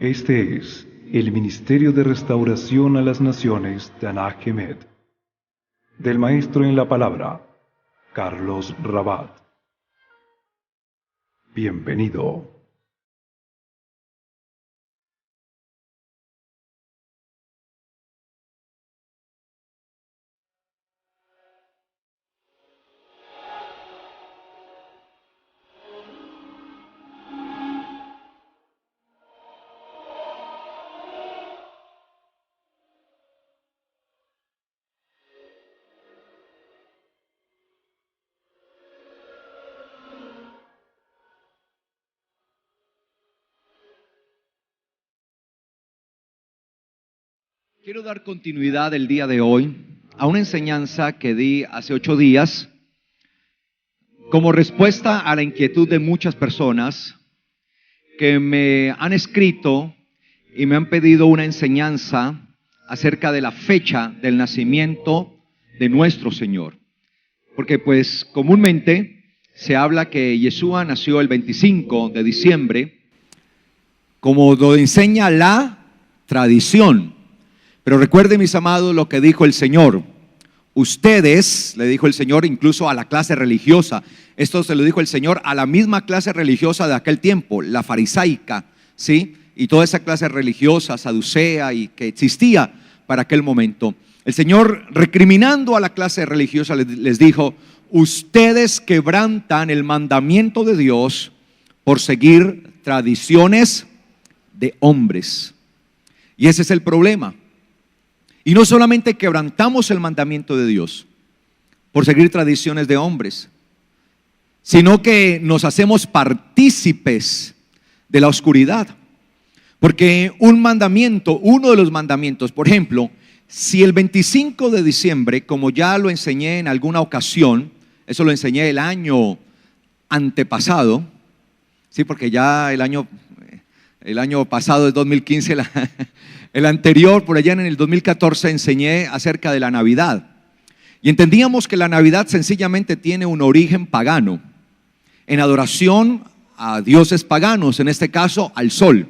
Este es el Ministerio de Restauración a las Naciones Tanaj Emet, del Maestro en la Palabra, Carlos Rabat. Bienvenido. Quiero dar continuidad el día de hoy a una enseñanza que di hace 8 días como respuesta a la inquietud de muchas personas que me han escrito y me han pedido una enseñanza acerca de la fecha del nacimiento de nuestro Señor. Porque pues comúnmente se habla que Yeshua nació el 25 de diciembre, como lo enseña la tradición. Pero recuerden, mis amados, lo que dijo el Señor. Ustedes, le dijo el Señor incluso a la clase religiosa, esto se lo dijo el Señor a la misma clase religiosa de aquel tiempo, la farisaica, ¿sí? Y toda esa clase religiosa, saducea y que existía para aquel momento. El Señor, recriminando a la clase religiosa, les dijo: ustedes quebrantan el mandamiento de Dios por seguir tradiciones de hombres. Y ese es el problema. Y no solamente quebrantamos el mandamiento de Dios por seguir tradiciones de hombres, sino que nos hacemos partícipes de la oscuridad. Porque un mandamiento, uno de los mandamientos, por ejemplo, si el 25 de diciembre, como ya lo enseñé en alguna ocasión, eso lo enseñé el año antepasado, sí, porque ya el año pasado es 2015, el anterior, por allá en el 2014, enseñé acerca de la Navidad. Y entendíamos que la Navidad sencillamente tiene un origen pagano, en adoración a dioses paganos, en este caso al sol.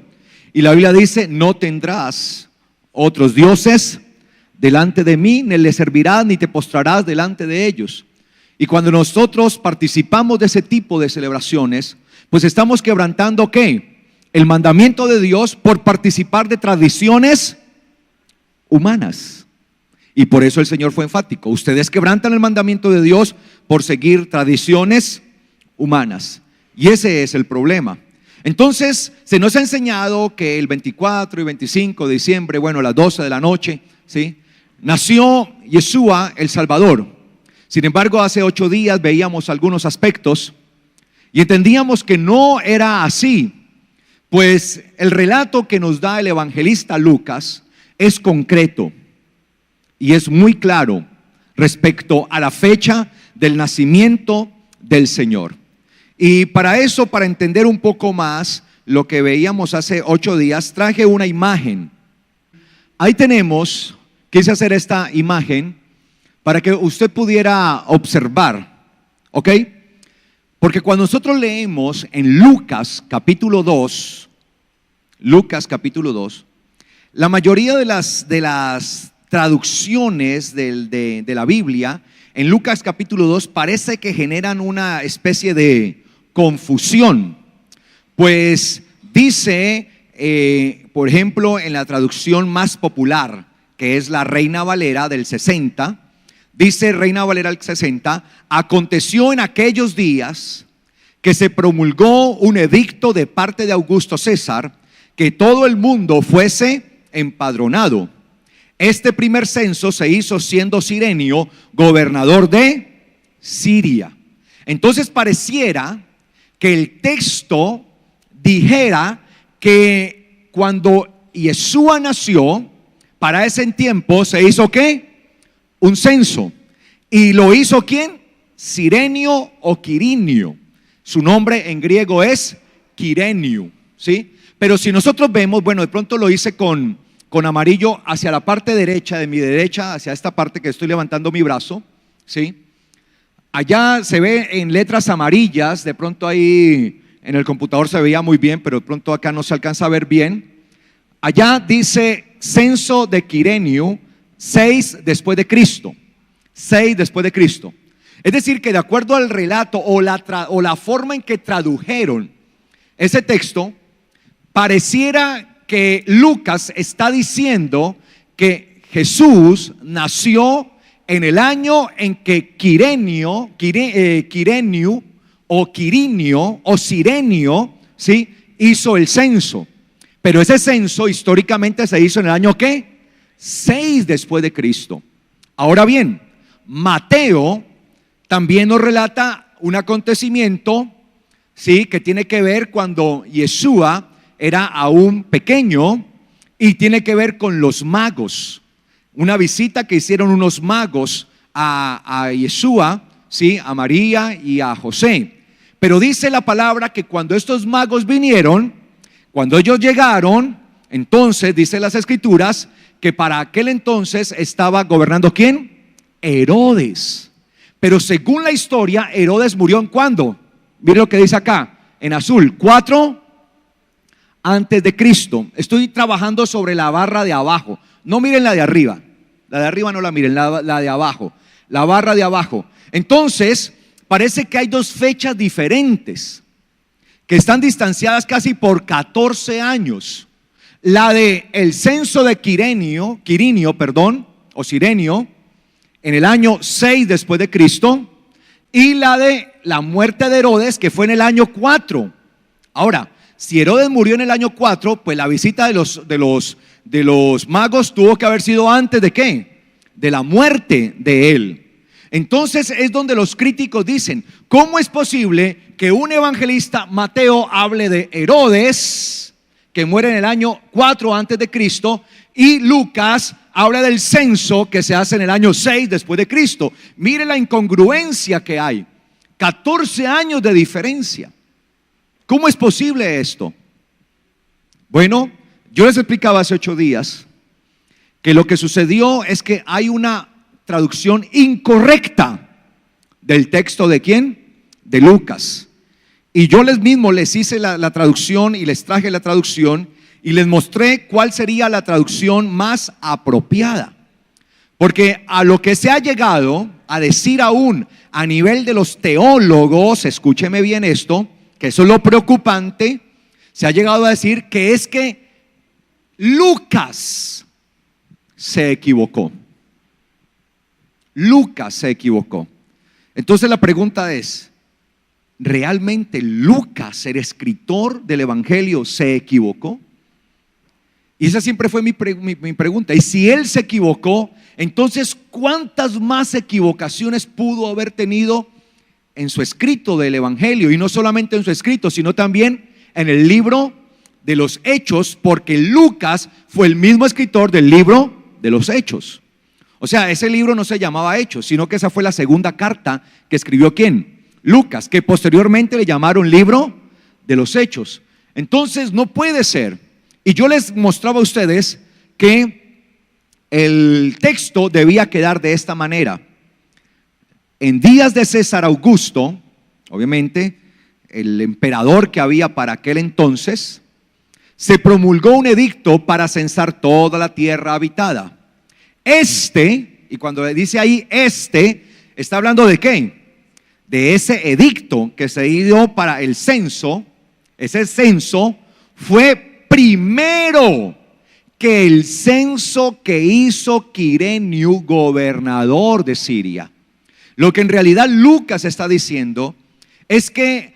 Y la Biblia dice: no tendrás otros dioses delante de mí, ni le servirás, ni te postrarás delante de ellos. Y cuando nosotros participamos de ese tipo de celebraciones, pues estamos quebrantando ¿qué? El mandamiento de Dios por participar de tradiciones humanas. Y por eso el Señor fue enfático: ustedes quebrantan el mandamiento de Dios por seguir tradiciones humanas. Y ese es el problema. Entonces se nos ha enseñado que el 24 y 25 de diciembre, bueno, a las 12 de la noche, ¿sí?, nació Yeshua el Salvador. Sin embargo, hace 8 días veíamos algunos aspectos y entendíamos que no era así. Pues el relato que nos da el evangelista Lucas es concreto y es muy claro respecto a la fecha del nacimiento del Señor. Y para eso, para entender un poco más lo que veíamos hace 8 días, traje una imagen. Ahí tenemos, quise hacer esta imagen para que usted pudiera observar, ¿ok? Porque cuando nosotros leemos en Lucas capítulo 2, la mayoría de las traducciones de la Biblia en Lucas capítulo 2 parece que generan una especie de confusión. Pues dice, por ejemplo, en la traducción más popular, que es la Reina Valera del 60, dice Reina Valera del 60: aconteció en aquellos días que se promulgó un edicto de parte de Augusto César que todo el mundo fuese empadronado. Este primer censo se hizo siendo Cirenio gobernador de Siria. Entonces pareciera que el texto dijera que cuando Yeshua nació, para ese tiempo se hizo ¿qué? Un censo. ¿Y lo hizo quién? Cirenio o Quirinio. Su nombre en griego es Quirenio, ¿sí? Pero si nosotros vemos, bueno, de pronto lo hice con amarillo hacia la parte derecha, de mi derecha, hacia esta parte que estoy levantando mi brazo, ¿sí? Allá se ve en letras amarillas, de pronto ahí en el computador se veía muy bien, pero de pronto acá no se alcanza a ver bien. Allá dice censo de Quirenio, 6 después de Cristo. 6 después de Cristo. Es decir, que de acuerdo al relato o la forma en que tradujeron ese texto, pareciera que Lucas está diciendo que Jesús nació en el año en que Quirenio o Cirenio, ¿sí?, hizo el censo. Pero ese censo históricamente se hizo en el año ¿qué? 6 después de Cristo. Ahora bien, Mateo también nos relata un acontecimiento, ¿sí?, que tiene que ver cuando Yeshua era aún pequeño y tiene que ver con los magos. Una visita que hicieron unos magos a Yeshua, ¿sí?, a María y a José. Pero dice la palabra que cuando estos magos vinieron, cuando ellos llegaron, entonces dice las escrituras que para aquel entonces estaba gobernando ¿quién? Herodes. Pero según la historia, Herodes murió ¿en cuándo? Mire lo que dice acá, en azul, 4 antes de Cristo. Estoy trabajando sobre la barra de abajo. No miren la de arriba no la miren, la de abajo, la barra de abajo. Entonces, parece que hay dos fechas diferentes que están distanciadas casi por 14 años. La de el censo de Cirenio, en el año 6 después de Cristo, y la de la muerte de Herodes, que fue en el año 4. Ahora, si Herodes murió en el año 4, pues la visita de los magos tuvo que haber sido antes de ¿qué? De la muerte de él. Entonces es donde los críticos dicen, ¿cómo es posible que un evangelista, Mateo, hable de Herodes, que muere en el año 4 antes de Cristo, y Lucas habla del censo que se hace en el año 6 después de Cristo? Mire la incongruencia que hay. 14 años de diferencia. ¿Cómo es posible esto? Bueno, yo les explicaba hace 8 días que lo que sucedió es que hay una traducción incorrecta del texto de ¿quién? De Lucas. Y yo les hice la traducción y les traje la traducción y les mostré cuál sería la traducción más apropiada. Porque a lo que se ha llegado a decir aún a nivel de los teólogos, escúcheme bien esto, que eso es lo preocupante, se ha llegado a decir que es que Lucas se equivocó. Lucas se equivocó. Entonces la pregunta es, ¿realmente Lucas, el escritor del Evangelio, se equivocó? Y esa siempre fue mi pregunta. Y si él se equivocó, entonces ¿cuántas más equivocaciones pudo haber tenido en su escrito del Evangelio? Y no solamente en su escrito, sino también en el libro de los Hechos, porque Lucas fue el mismo escritor del libro de los Hechos. O sea, ese libro no se llamaba Hechos, sino que esa fue la segunda carta que escribió ¿quién? Lucas, que posteriormente le llamaron libro de los Hechos. Entonces no puede ser. Y yo les mostraba a ustedes que el texto debía quedar de esta manera. En días de César Augusto, obviamente, el emperador que había para aquel entonces, se promulgó un edicto para censar toda la tierra habitada. Y cuando dice ahí está hablando de ¿qué? De ese edicto que se dio para el censo. Ese censo fue primero que el censo que hizo Quirenio, gobernador de Siria. Lo que en realidad Lucas está diciendo es que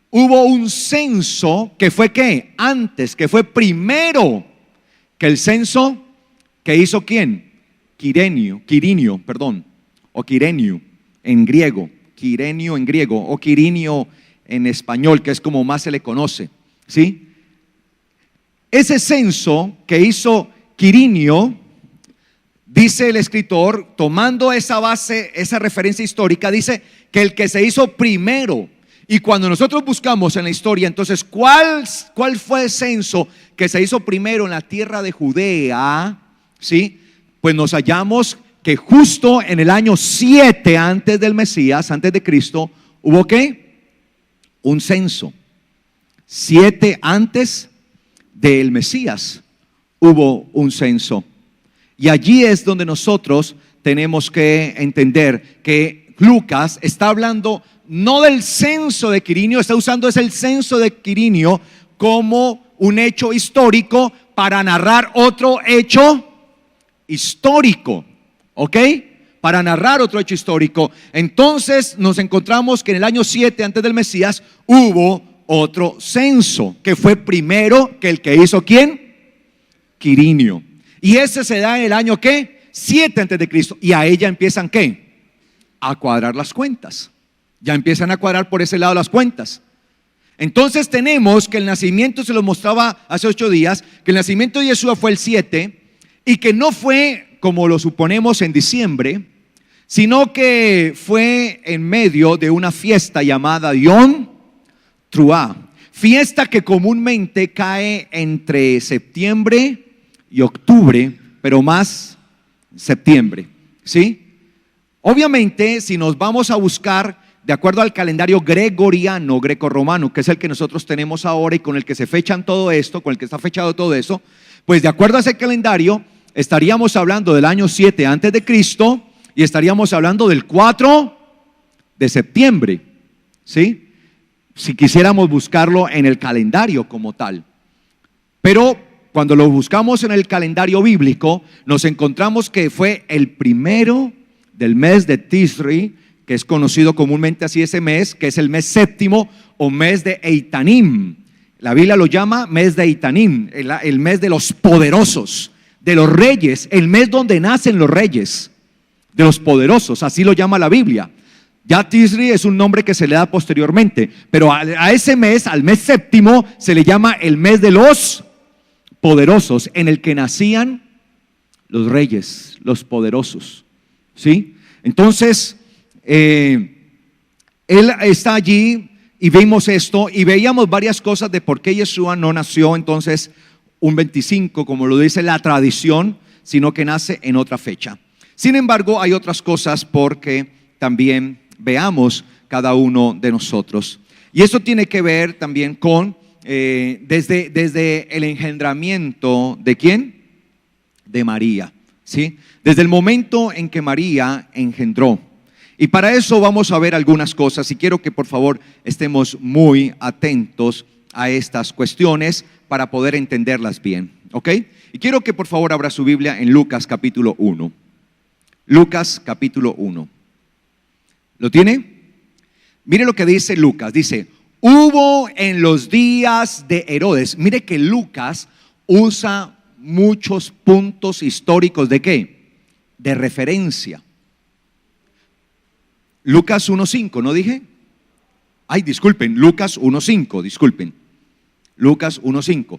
hubo un censo que fue ¿qué? Antes, que fue primero que el censo que hizo ¿quién? Quirenio en griego, Quirenio en griego o Quirinio en español, que es como más se le conoce, ¿sí? Ese censo que hizo Quirinio, dice el escritor, tomando esa base, esa referencia histórica, dice que el que se hizo primero. Y cuando nosotros buscamos en la historia, entonces, ¿cuál fue el censo que se hizo primero en la tierra de Judea? ¿Sí? Pues nos hallamos que justo en el año 7 antes del Mesías, antes de Cristo, ¿hubo qué? Un censo. 7 antes del Mesías hubo un censo. Y allí es donde nosotros tenemos que entender que Lucas está hablando no del censo de Quirinio, está usando el censo de Quirinio como un hecho histórico para narrar otro hecho histórico, ¿ok? Para narrar otro hecho histórico. Entonces nos encontramos que en el año 7 antes del Mesías hubo otro censo que fue primero que el que hizo ¿quién? Quirinio. Y ese se da en el año ¿qué? 7 antes de Cristo. Y a ella empiezan ¿qué? A cuadrar las cuentas. Ya empiezan a cuadrar por ese lado las cuentas. Entonces tenemos que el nacimiento, se lo mostraba hace 8 días, que el nacimiento de Yeshua fue el 7 y que no fue como lo suponemos en diciembre, sino que fue en medio de una fiesta llamada Yom Truá, fiesta que comúnmente cae entre septiembre y octubre, pero más septiembre, ¿sí? Obviamente, si nos vamos a buscar de acuerdo al calendario gregoriano, grecorromano, que es el que nosotros tenemos ahora y con el que se fechan todo esto, con el que está fechado todo eso, pues de acuerdo a ese calendario estaríamos hablando del año 7 antes de Cristo y estaríamos hablando del 4 de septiembre, ¿sí? Si quisiéramos buscarlo en el calendario como tal. Pero cuando lo buscamos en el calendario bíblico, nos encontramos que fue el primero del mes de Tisri, que es conocido comúnmente así ese mes, que es el mes séptimo o mes de Eitanim. La Biblia lo llama mes de Eitanim, el mes de los poderosos, de los reyes, el mes donde nacen los reyes, de los poderosos, así lo llama la Biblia. Ya Tisri es un nombre que se le da posteriormente, pero a ese mes, al mes séptimo, se le llama el mes de los poderosos, en el que nacían los reyes, los poderosos, ¿sí? Entonces, él está allí y vimos esto y veíamos varias cosas de por qué Yeshua no nació entonces un 25, como lo dice la tradición, sino que nace en otra fecha. Sin embargo, hay otras cosas porque también veamos cada uno de nosotros. Y esto tiene que ver también con, desde el engendramiento, ¿de quién? De María, ¿sí? Desde el momento en que María engendró. Y para eso vamos a ver algunas cosas y quiero que por favor estemos muy atentos a estas cuestiones para poder entenderlas bien, ¿ok? Y quiero que por favor abra su Biblia en Lucas capítulo 1. Lucas capítulo 1. ¿Lo tiene? Mire lo que dice Lucas, dice, hubo en los días de Herodes. Mire que Lucas usa muchos puntos históricos ¿de qué? De referencia. Lucas 1.5, ¿no dije? Ay, disculpen, Lucas 1.5, disculpen. Lucas 1.5.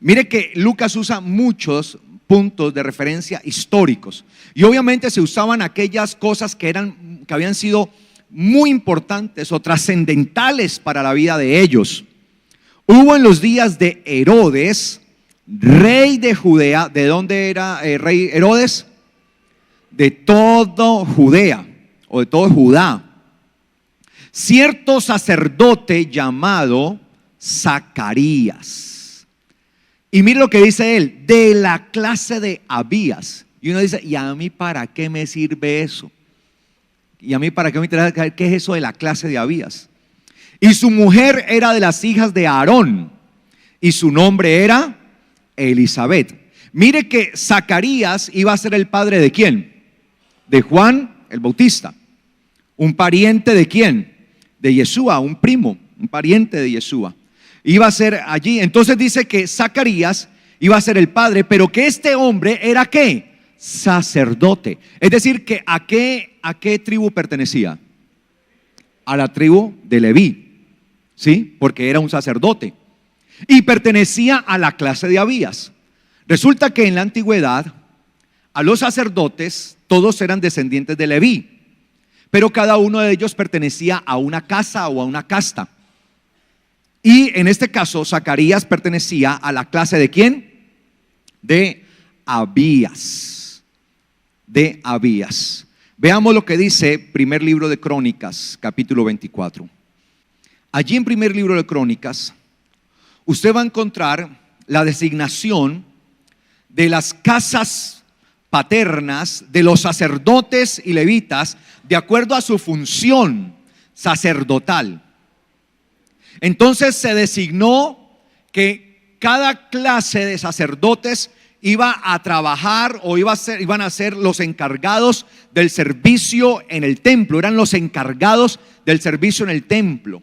Mire que Lucas usa muchos puntos de referencia históricos. Y obviamente se usaban aquellas cosas que habían sido muy importantes o trascendentales para la vida de ellos. Hubo en los días de Herodes, rey de Judea. ¿De dónde era rey Herodes? De todo Judea o de todo Judá. Cierto sacerdote llamado Zacarías. Y mire lo que dice él, de la clase de Abías. Y uno dice, ¿y a mí para qué me sirve eso? ¿Y a mí para qué me interesa saber qué es eso de la clase de Abías? Y su mujer era de las hijas de Aarón, y su nombre era Elizabeth. Mire que Zacarías iba a ser el padre ¿de quién? De Juan el Bautista. ¿Un pariente de quién? De Yeshua, un primo, un pariente de Yeshua. Iba a ser allí. Entonces dice que Zacarías iba a ser el padre, pero que este hombre era ¿qué? Sacerdote. Es decir, que ¿a qué tribu pertenecía? A la tribu de Leví, ¿sí? Porque era un sacerdote. Y pertenecía a la clase de Abías. Resulta que en la antigüedad, a los sacerdotes, todos eran descendientes de Leví, pero cada uno de ellos pertenecía a una casa o a una casta. Y en este caso, Zacarías pertenecía a la clase ¿de quién? De Abías. De Abías. Veamos lo que dice primer libro de Crónicas, capítulo 24. Allí en primer libro de Crónicas, usted va a encontrar la designación de las casas paternas de los sacerdotes y levitas de acuerdo a su función sacerdotal. Entonces se designó que cada clase de sacerdotes iba a trabajar o iban a ser los encargados del servicio en el templo, eran los encargados del servicio en el templo.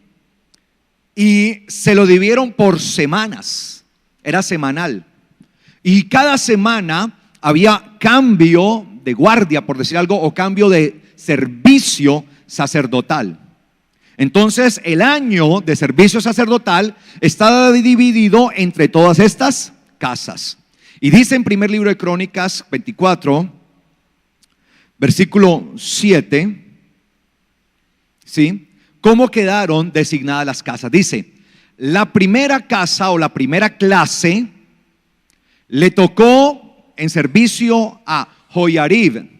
Y se lo dividieron por semanas, era semanal. Y cada semana había cambio de guardia, por decir algo, o cambio de servicio sacerdotal. Entonces el año de servicio sacerdotal estaba dividido entre todas estas casas. Y dice en primer libro de Crónicas 24, versículo 7, ¿sí? ¿Cómo quedaron designadas las casas? Dice, la primera casa o la primera clase le tocó en servicio a Joiarib.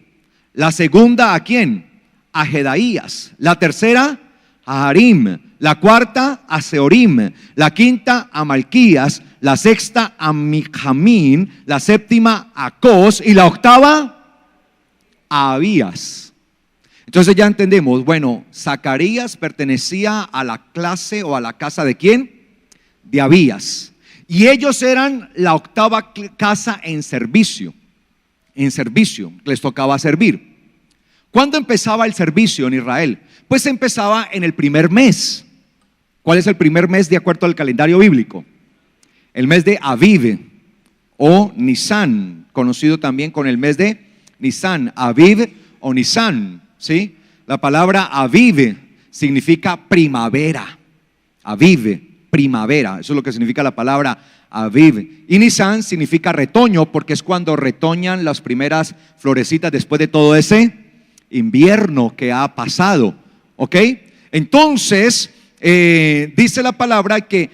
La segunda, ¿a quién? A Jedaías. La tercera, a Harim. La cuarta, a Seorim. La quinta, a Malquías. La sexta, a Mijamín. La séptima, a Cos. Y la octava, a Abías. Entonces ya entendemos, bueno, Zacarías pertenecía a la clase o a la casa ¿de quién? De Abías. Y ellos eran la octava casa en servicio. Les tocaba servir. ¿Cuándo empezaba el servicio en Israel? Pues empezaba en el primer mes. ¿Cuál es el primer mes de acuerdo al calendario bíblico? El mes de Aviv o Nisan, conocido también con el mes de Nisan, Aviv o Nisan, ¿sí? La palabra Aviv significa primavera. Aviv, primavera, eso es lo que significa la palabra Aviv. Y Nisan significa retoño, porque es cuando retoñan las primeras florecitas después de todo ese invierno que ha pasado. ¿Ok? Entonces, dice la palabra que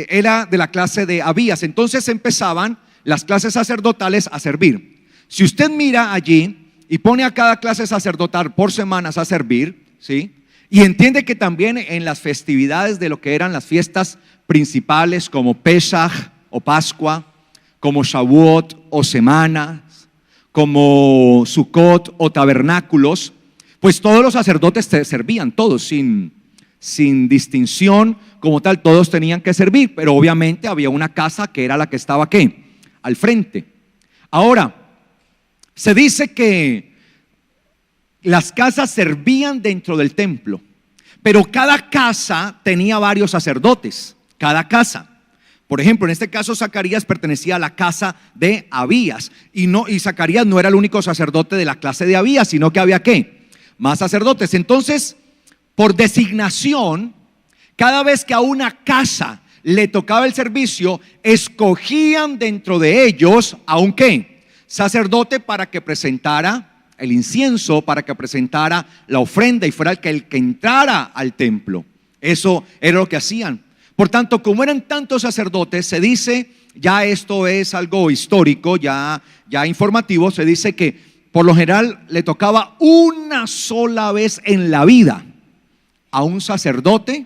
era de la clase de Abías. Entonces empezaban las clases sacerdotales a servir. Si usted mira allí y pone a cada clase sacerdotal por semanas a servir, ¿sí? Y entiende que también en las festividades de lo que eran las fiestas principales como Pesach o Pascua, como Shavuot o semanas, como Sukkot o tabernáculos, pues todos los sacerdotes servían, todos sin distinción como tal, todos tenían que servir, pero obviamente había una casa que era la que estaba ¿qué? Al frente. Ahora, se dice que las casas servían dentro del templo, pero cada casa tenía varios sacerdotes, cada casa. Por ejemplo, en este caso Zacarías pertenecía a la casa de Abías y Zacarías no era el único sacerdote de la clase de Abías, sino que había ¿qué? Más sacerdotes. Entonces, por designación, cada vez que a una casa le tocaba el servicio, escogían dentro de ellos a un ¿qué? Sacerdote para que presentara el incienso, para que presentara la ofrenda y fuera el que entrara al templo. Eso era lo que hacían. Por tanto, como eran tantos sacerdotes, se dice, ya esto es algo histórico, ya informativo, se dice que por lo general le tocaba una sola vez en la vida a un sacerdote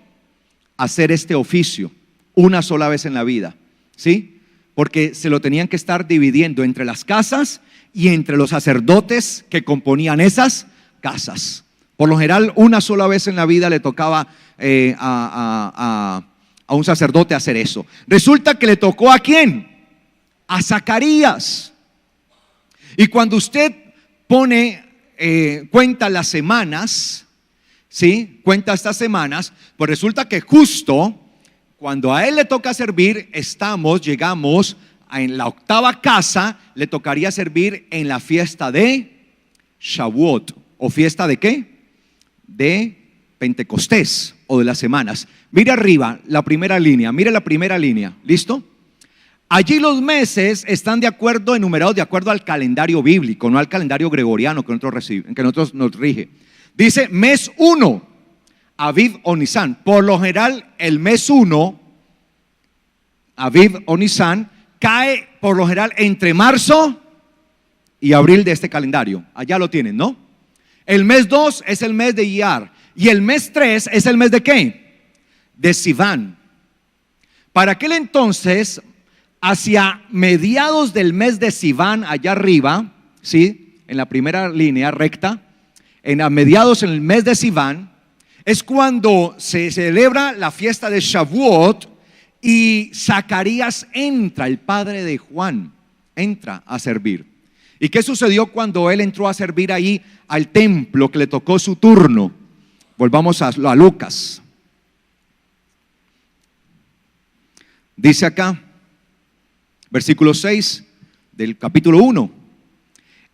hacer este oficio, una sola vez en la vida, ¿sí? Porque se lo tenían que estar dividiendo entre las casas y entre los sacerdotes que componían esas casas. Por lo general, una sola vez en la vida le tocaba a un sacerdote hacer eso. Resulta que le tocó ¿a quién? A Zacarías. Y cuando usted pone, cuenta las semanas, ¿sí? Cuenta estas semanas, pues resulta que justo cuando a él le toca servir, llegamos en la octava casa, le tocaría servir en la fiesta de Shavuot. ¿O fiesta de qué? De Pentecostés o de las semanas. Mire arriba la primera línea, mire la primera línea, ¿listo? Allí los meses están enumerados de acuerdo al calendario bíblico, no al calendario gregoriano que nosotros nos rige. Dice mes 1, Aviv o Nisan. Por lo general el mes 1, Aviv o Nisan, cae por lo general entre marzo y abril de este calendario. Allá lo tienen, ¿no? El mes 2 es el mes de Iyar. Y el mes 3 es el mes de ¿qué? De Sivan. Para aquel entonces, hacia mediados del mes de Sivan, allá arriba, ¿sí? En la primera línea recta, a mediados en el mes de Sivan, es cuando se celebra la fiesta de Shavuot y Zacarías entra, el padre de Juan, entra a servir. ¿Y qué sucedió cuando él entró a servir ahí al templo que le tocó su turno? Volvamos a Lucas. Dice acá, versículo 6 del capítulo 1.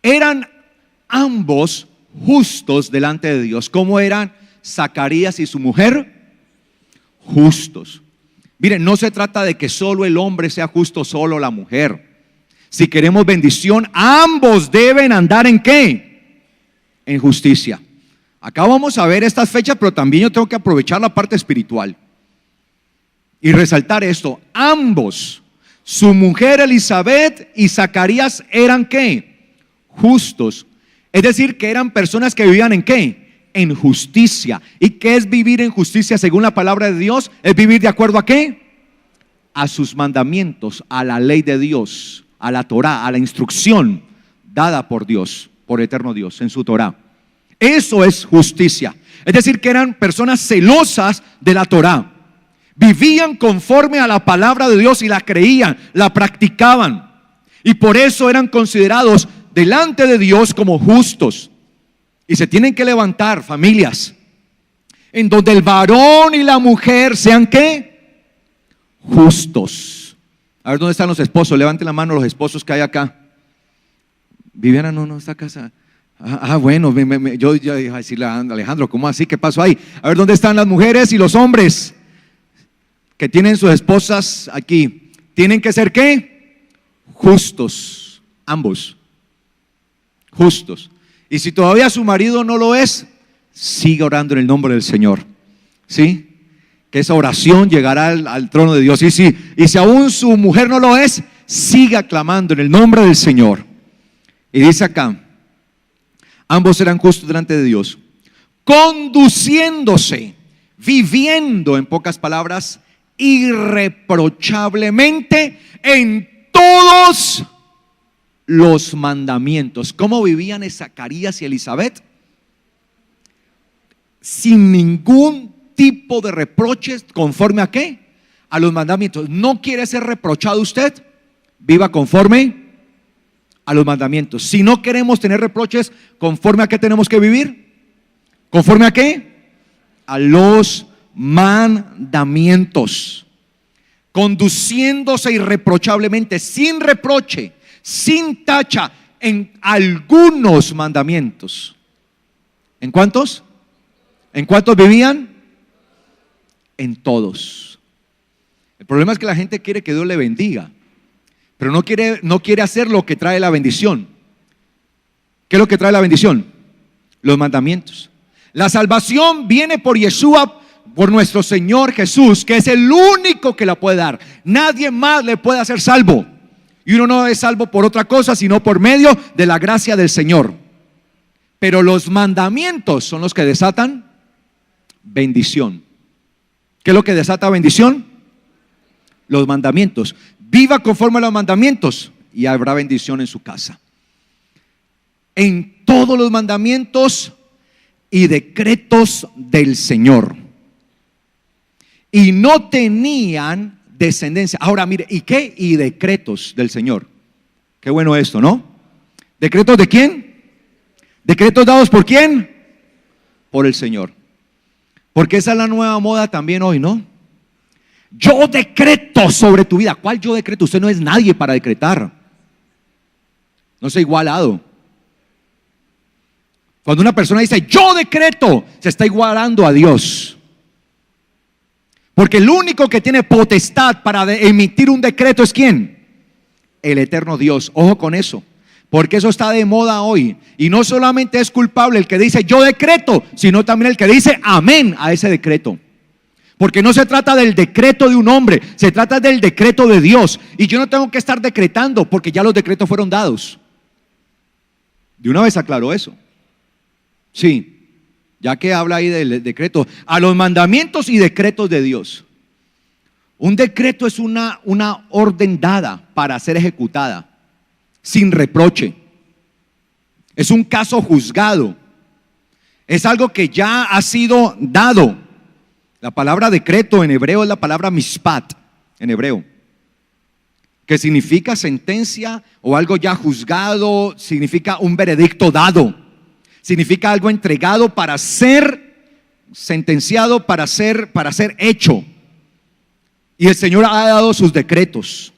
Eran ambos justos delante de Dios. ¿Cómo eran Zacarías y su mujer? Justos. Miren, no se trata de que solo el hombre sea justo, solo la mujer. Si queremos bendición, ambos deben andar ¿en qué? En justicia. Acá vamos a ver estas fechas, pero también yo tengo que aprovechar la parte espiritual y resaltar esto. Ambos, su mujer Elizabeth y Zacarías, eran ¿qué? Justos. Es decir, que eran personas que vivían ¿en qué? En justicia. ¿Y qué es vivir en justicia según la palabra de Dios? Es vivir de acuerdo a ¿qué? A sus mandamientos, a la ley de Dios, a la Torá, a la instrucción dada por Dios, por eterno Dios, en su Torá. Eso es justicia. Es decir, que eran personas celosas de la Torá. Vivían conforme a la palabra de Dios y la creían, la practicaban. Y por eso eran considerados delante de Dios como justos. Y se tienen que levantar familias en donde el varón y la mujer sean ¿qué? Justos. A ver, ¿dónde están los esposos? Levanten la mano los esposos que hay acá. Viviana no está casa. Bueno, yo iba a decirle a Alejandro, ¿cómo así? ¿Qué pasó ahí? A ver, ¿dónde están las mujeres y los hombres que tienen sus esposas aquí? Tienen que ser ¿qué? Justos, ambos. Justos. Y si todavía su marido no lo es, siga orando en el nombre del Señor. ¿Sí? Que esa oración llegará al trono de Dios. Y si aún su mujer no lo es, siga clamando en el nombre del Señor. Y dice acá, ambos eran justos delante de Dios, conduciéndose, viviendo, en pocas palabras, irreprochablemente en todos los mandamientos. ¿Cómo vivían Zacarías y Elizabeth? Sin ningún tipo de reproches, ¿conforme a qué? A los mandamientos. ¿No quiere ser reprochado usted? Viva conforme a los mandamientos. Si no queremos tener reproches, ¿conforme a qué tenemos que vivir? ¿Conforme a qué? A los mandamientos. Conduciéndose irreprochablemente, sin reproche, sin tacha, en algunos mandamientos. ¿En cuántos? ¿En cuántos vivían? En todos. El problema es que la gente quiere que Dios le bendiga, pero no quiere hacer lo que trae la bendición. ¿Qué es lo que trae la bendición? Los mandamientos. La salvación viene por Yeshua, por nuestro Señor Jesús, que es el único que la puede dar. Nadie más le puede hacer salvo. Y uno no es salvo por otra cosa, sino por medio de la gracia del Señor. Pero los mandamientos son los que desatan bendición. ¿Qué es lo que desata bendición? Los mandamientos. Viva conforme a los mandamientos y habrá bendición en su casa. En todos los mandamientos y decretos del Señor. Y no tenían descendencia. Ahora mire, ¿y qué? Y decretos del Señor. Qué bueno esto, ¿no? ¿Decretos de quién? ¿Decretos dados por quién? Por el Señor. Porque esa es la nueva moda también hoy, ¿no? Yo decreto sobre tu vida. ¿Cuál yo decreto? Usted no es nadie para decretar. No se ha igualado. Cuando una persona dice yo decreto, se está igualando a Dios. Porque el único que tiene potestad para emitir un decreto es ¿quién? El eterno Dios. Ojo con eso, porque eso está de moda hoy. Y no solamente es culpable el que dice yo decreto, sino también el que dice amén a ese decreto. Porque no se trata del decreto de un hombre, se trata del decreto de Dios. Y yo no tengo que estar decretando, porque ya los decretos fueron dados. De una vez aclaro eso. Sí, ya que habla ahí del decreto, a los mandamientos y decretos de Dios. Un decreto es una orden dada para ser ejecutada, sin reproche. Es un caso juzgado. Es algo que ya ha sido dado. La palabra decreto en hebreo es la palabra mishpat, en hebreo, que significa sentencia o algo ya juzgado, significa un veredicto dado, significa algo entregado para ser sentenciado, para ser hecho. Y el Señor ha dado sus decretos.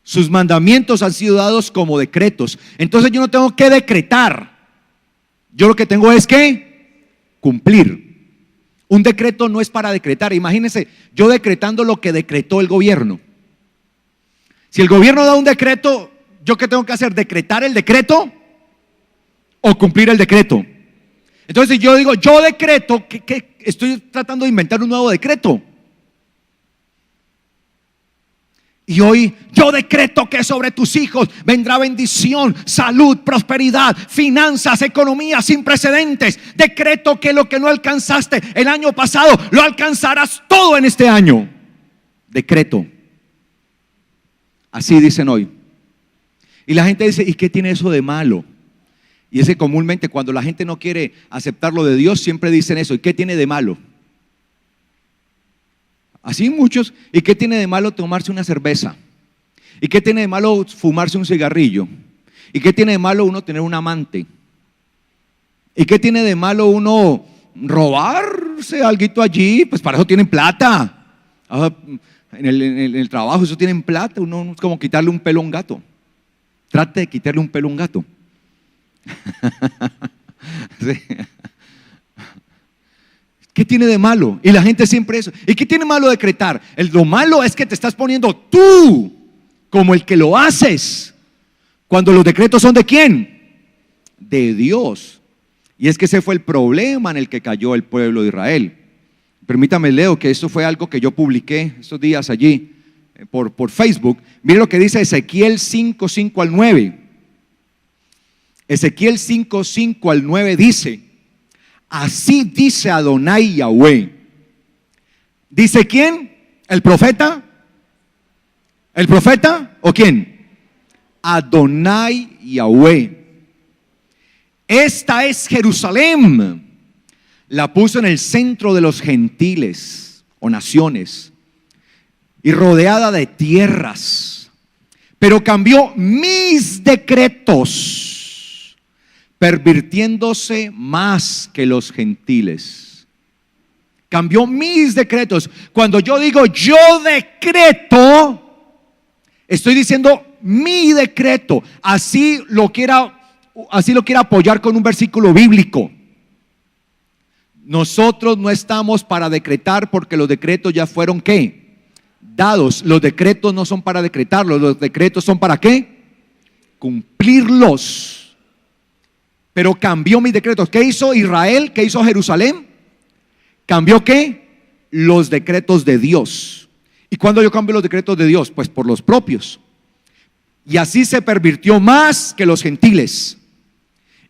Sus mandamientos han sido dados como decretos. Entonces yo no tengo que decretar. Yo lo que tengo es que cumplir. Un decreto no es para decretar. Imagínense, yo decretando lo que decretó el gobierno. Si el gobierno da un decreto, ¿yo qué tengo que hacer? ¿Decretar el decreto o cumplir el decreto? Entonces si yo digo, yo decreto, que estoy tratando de inventar un nuevo decreto. Y hoy yo decreto que sobre tus hijos vendrá bendición, salud, prosperidad, finanzas, economía sin precedentes. Decreto que lo que no alcanzaste el año pasado, lo alcanzarás todo en este año. Decreto. Así dicen hoy. Y la gente dice, ¿y qué tiene eso de malo? Y ese comúnmente cuando la gente no quiere aceptar lo de Dios, siempre dicen eso. ¿Y qué tiene de malo? Así muchos. ¿Y qué tiene de malo tomarse una cerveza? ¿Y qué tiene de malo fumarse un cigarrillo? ¿Y qué tiene de malo uno tener un amante? ¿Y qué tiene de malo uno robarse algo allí? Pues para eso tienen plata. En el trabajo eso tienen plata. Uno es como quitarle un pelo a un gato. Trate de quitarle un pelo a un gato. Sí. ¿Qué tiene de malo? Y la gente siempre eso. ¿Y qué tiene malo decretar? Lo malo es que te estás poniendo tú como el que lo haces, cuando los decretos son ¿de quién? De Dios. Y es que ese fue el problema en el que cayó el pueblo de Israel. Permítame, leo que esto fue algo que yo publiqué estos días allí por Facebook. Mire lo que dice Ezequiel 5, 5 al 9. Ezequiel 5, 5 al 9 dice: así dice Adonai Yahweh. ¿Dice quién? ¿El profeta? ¿El profeta o quién? Adonai Yahweh. Esta es Jerusalén. La puso en el centro de los gentiles o naciones y rodeada de tierras. Pero cambió mis decretos, pervirtiéndose más que los gentiles. Cambió mis decretos. Cuando yo digo yo decreto, estoy diciendo mi decreto. Así lo quiera apoyar con un versículo bíblico. Nosotros no estamos para decretar, porque los decretos ya fueron ¿qué? Dados. Los decretos no son para decretarlos, los decretos son para ¿qué? Cumplirlos. Pero cambió mis decretos. ¿Qué hizo Israel? ¿Qué hizo Jerusalén? ¿Cambió qué? Los decretos de Dios. ¿Y cuándo yo cambio los decretos de Dios? Pues por los propios. Y así se pervirtió más que los gentiles,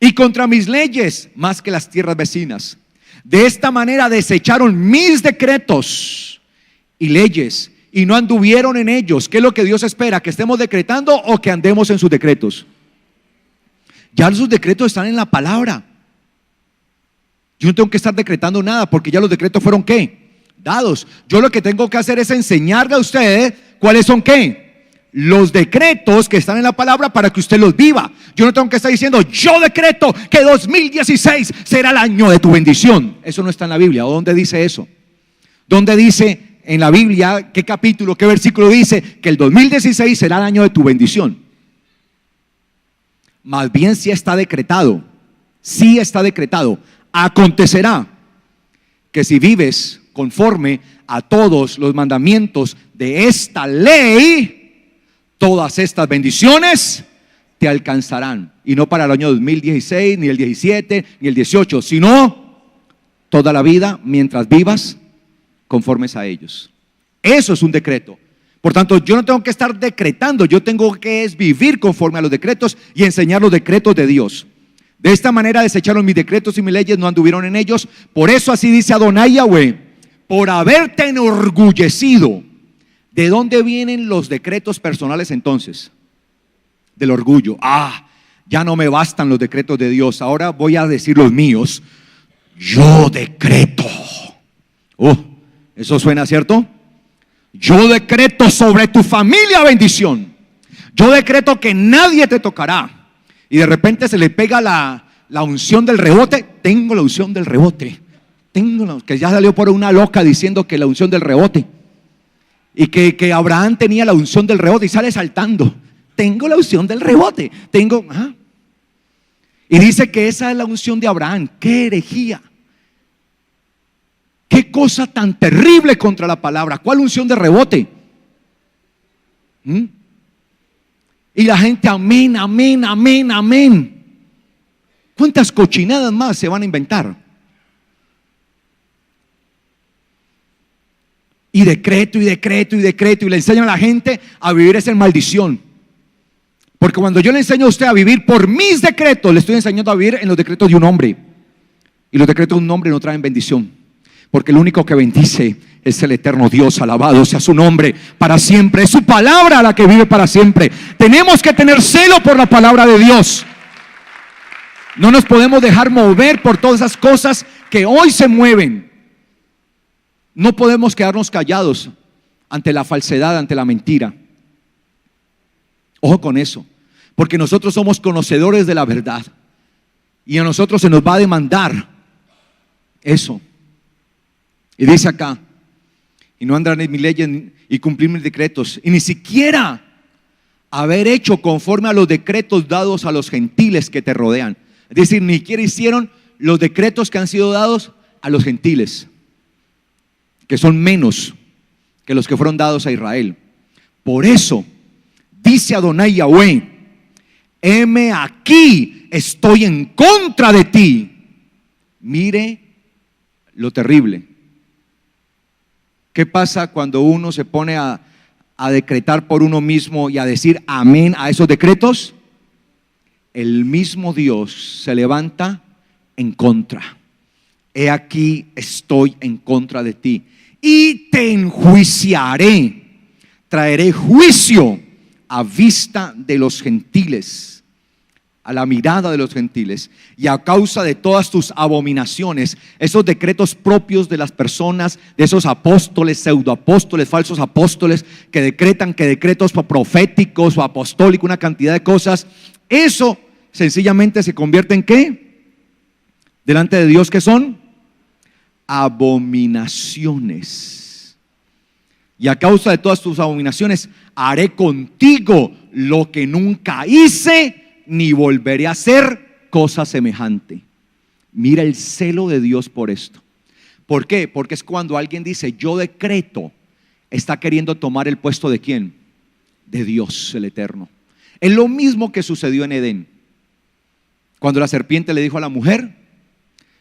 y contra mis leyes más que las tierras vecinas. De esta manera desecharon mis decretos y leyes, y no anduvieron en ellos. ¿Qué es lo que Dios espera? ¿Que estemos decretando o que andemos en sus decretos? Ya sus decretos están en la palabra. Yo no tengo que estar decretando nada, porque ya los decretos fueron ¿qué? Dados. Yo lo que tengo que hacer es enseñarle a ustedes cuáles son ¿qué? Los decretos que están en la palabra, para que usted los viva. Yo no tengo que estar diciendo yo decreto que 2016 será el año de tu bendición. Eso no está en la Biblia. ¿Dónde dice eso? ¿Dónde dice en la Biblia? ¿Qué capítulo, qué versículo dice que el 2016 será el año de tu bendición? Más bien sí está decretado. Sí está decretado. Acontecerá que si vives conforme a todos los mandamientos de esta ley, todas estas bendiciones te alcanzarán. Y no para el año 2016, ni el 17, ni el 18, sino toda la vida mientras vivas conformes a ellos. Eso es un decreto. Por tanto, yo no tengo que estar decretando, yo tengo que vivir conforme a los decretos y enseñar los decretos de Dios. De esta manera desecharon mis decretos y mis leyes, no anduvieron en ellos. Por eso así dice Adonai Yahweh: por haberte enorgullecido ¿De dónde vienen los decretos personales entonces? Del orgullo. Ya no me bastan los decretos de Dios, ahora voy a decir los míos. Yo decreto. Eso suena, ¿cierto? Yo decreto sobre tu familia bendición. Yo decreto que nadie te tocará. Y de repente se le pega la unción del rebote. Tengo la unción del rebote. Que ya salió por una loca diciendo que la unción del rebote. Y que Abraham tenía la unción del rebote y sale saltando. Tengo la unción del rebote. Y dice que esa es la unción de Abraham. ¡Qué herejía! ¡Qué cosa tan terrible contra la palabra! ¿Cuál unción de rebote? Y la gente, amén, amén, amén, amén. ¿Cuántas cochinadas más se van a inventar? Y decreto, y decreto, y decreto. Y le enseñan a la gente a vivir esa maldición. Porque cuando yo le enseño a usted a vivir por mis decretos, le estoy enseñando a vivir en los decretos de un hombre. Y los decretos de un hombre no traen bendición. Porque el único que bendice es el eterno Dios. Alabado sea su nombre para siempre. Es su palabra la que vive para siempre. Tenemos que tener celo por la palabra de Dios. No nos podemos dejar mover por todas esas cosas que hoy se mueven. No podemos quedarnos callados ante la falsedad, ante la mentira. Ojo con eso, porque nosotros somos conocedores de la verdad y a nosotros se nos va a demandar eso. Y dice acá, y no andar en mis leyes y cumplir mis decretos, y ni siquiera haber hecho conforme a los decretos dados a los gentiles que te rodean. Es decir, ni siquiera hicieron los decretos que han sido dados a los gentiles, que son menos que los que fueron dados a Israel. Por eso dice Adonai Yahweh: heme aquí, estoy en contra de ti. Mire lo terrible. ¿Qué pasa cuando uno se pone a decretar por uno mismo y a decir amén a esos decretos? El mismo Dios se levanta en contra. He aquí, estoy en contra de ti y te enjuiciaré. Traeré juicio a vista de los gentiles, a la mirada de los gentiles, y a causa de todas tus abominaciones, esos decretos propios de las personas, de esos apóstoles, pseudoapóstoles, falsos apóstoles, que decretan que decretos proféticos o apostólicos, una cantidad de cosas, eso sencillamente se convierte en ¿qué? Delante de Dios, ¿qué son? Abominaciones. Y a causa de todas tus abominaciones haré contigo lo que nunca hice, ni volveré a hacer cosa semejante. Mira el celo de Dios por esto. ¿Por qué? Porque es cuando alguien dice yo decreto, está queriendo tomar el puesto de ¿quién? De Dios el Eterno. Es lo mismo que sucedió en Edén. Cuando la serpiente le dijo a la mujer: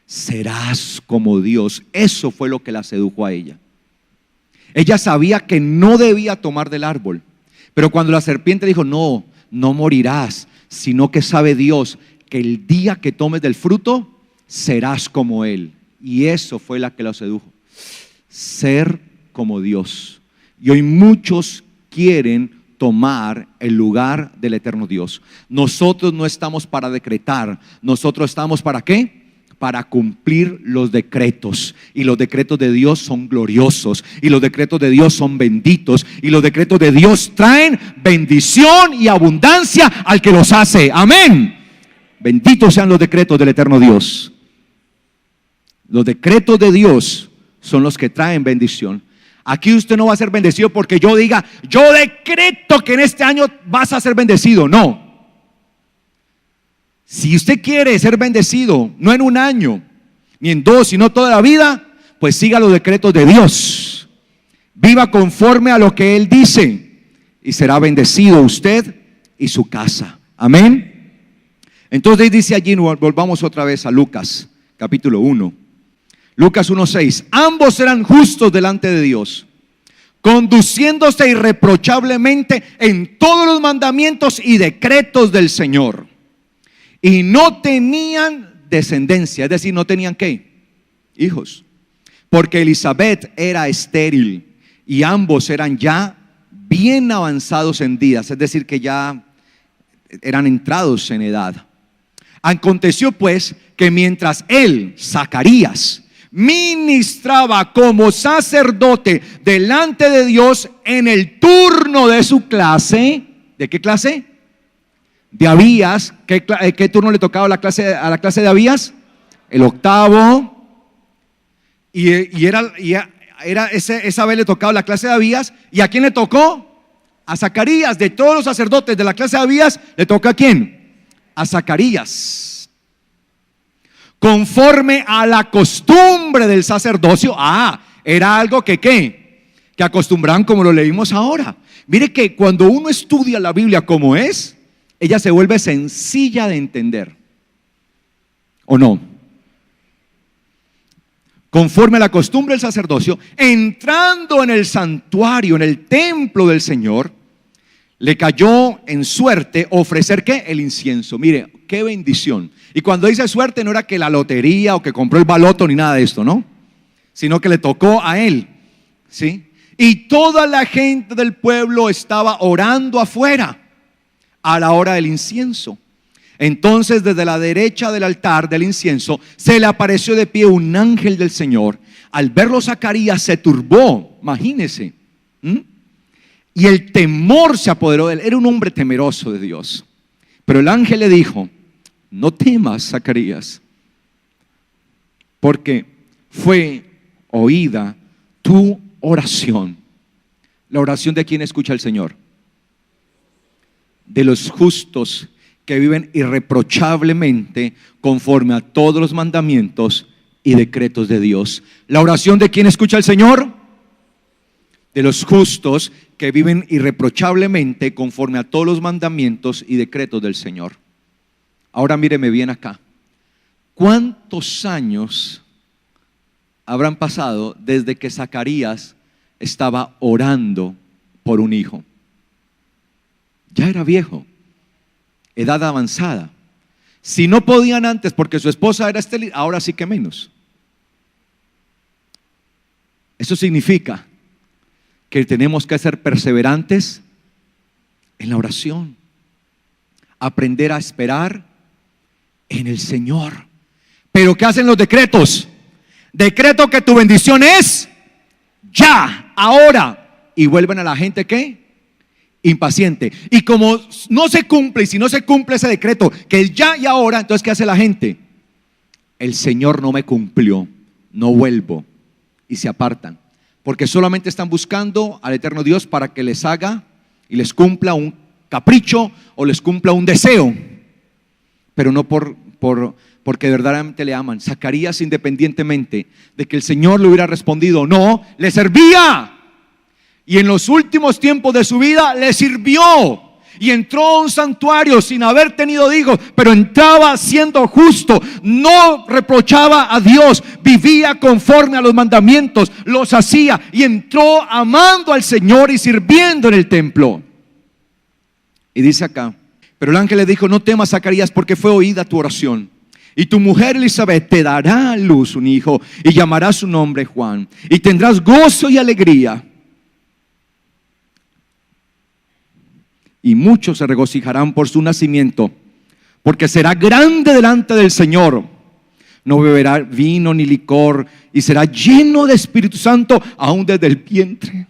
serás como Dios. Eso fue lo que la sedujo a ella. Ella sabía que no debía tomar del árbol, pero cuando la serpiente dijo: no morirás, sino que sabe Dios que el día que tomes del fruto serás como Él. Y eso fue la que la sedujo, ser como Dios. Y hoy muchos quieren tomar el lugar del eterno Dios. Nosotros no estamos para decretar, nosotros estamos ¿para qué? Para cumplir los decretos. Y los decretos de Dios son gloriosos, y los decretos de Dios son benditos, y los decretos de Dios traen bendición y abundancia al que los hace. Amén. Benditos sean los decretos del eterno Dios. Los decretos de Dios son los que traen bendición. Aquí usted no va a ser bendecido porque yo diga yo decreto que en este año vas a ser bendecido. No. Si usted quiere ser bendecido, no en un año, ni en dos, sino toda la vida, pues siga los decretos de Dios. Viva conforme a lo que Él dice y será bendecido usted y su casa. Amén. Entonces dice allí, volvamos otra vez a Lucas, capítulo 1. Lucas 1:6. Ambos eran justos delante de Dios, conduciéndose irreprochablemente en todos los mandamientos y decretos del Señor. Y no tenían descendencia, es decir, no tenían ¿qué? Hijos, porque Elizabeth era estéril y ambos eran ya bien avanzados en días, es decir, que ya eran entrados en edad. Aconteció pues que mientras él, Zacarías, ministraba como sacerdote delante de Dios en el turno de su clase, ¿de qué clase? De Abías. ¿Qué turno le tocaba a la clase de Abías? El octavo. Esa vez le tocaba la clase de Abías. ¿Y a quién le tocó? A Zacarías. De todos los sacerdotes de la clase de Abías, ¿le toca a quién? A Zacarías. Conforme a la costumbre del sacerdocio. Era algo que acostumbraban, como lo leímos ahora. Mire que cuando uno estudia la Biblia como es, ella se vuelve sencilla de entender. ¿O no? Conforme a la costumbre del sacerdocio, entrando en el santuario, en el templo del Señor, le cayó en suerte ofrecer ¿qué? El incienso. Mire, qué bendición. Y cuando dice suerte, no era que la lotería o que compró el baloto ni nada de esto, ¿no? Sino que le tocó a él, ¿sí? Y toda la gente del pueblo estaba orando afuera a la hora del incienso. Entonces desde la derecha del altar del incienso se le apareció de pie un ángel del Señor. Al verlo Zacarías se turbó, imagínese, y el temor se apoderó de él. Era un hombre temeroso de Dios. Pero el ángel le dijo: no temas, Zacarías, porque fue oída tu oración. La oración de quien escucha al Señor, de los justos que viven irreprochablemente conforme a todos los mandamientos y decretos de Dios. La oración de quien escucha al Señor, de los justos que viven irreprochablemente conforme a todos los mandamientos y decretos del Señor. Ahora míreme bien acá. ¿Cuántos años habrán pasado desde que Zacarías estaba orando por un hijo? Ya era viejo, edad avanzada. Si no podían antes porque su esposa era estéril, ahora sí que menos. Eso significa que tenemos que ser perseverantes en la oración, aprender a esperar en el Señor. Pero ¿qué hacen los decretos? Decreto que tu bendición es ya, ahora, y vuelven a la gente ¿qué? Impaciente. Y como no se cumple, y si no se cumple ese decreto que es ya y ahora, entonces ¿qué hace la gente? El Señor no me cumplió, no vuelvo, y se apartan, porque solamente están buscando al eterno Dios para que les haga y les cumpla un capricho o les cumpla un deseo, pero no porque verdaderamente le aman. Zacarías, independientemente de que el Señor le hubiera respondido o no, le servía. Y en los últimos tiempos de su vida le sirvió. Y entró a un santuario sin haber tenido hijos, pero entraba siendo justo, no reprochaba a Dios, vivía conforme a los mandamientos, los hacía y entró amando al Señor y sirviendo en el templo. Y dice acá: pero el ángel le dijo: no temas, Zacarías, porque fue oída tu oración. Y tu mujer Elizabeth te dará a luz un hijo y llamará su nombre Juan. Y tendrás gozo y alegría. Y muchos se regocijarán por su nacimiento, porque será grande delante del Señor. No beberá vino ni licor y será lleno de Espíritu Santo aún desde el vientre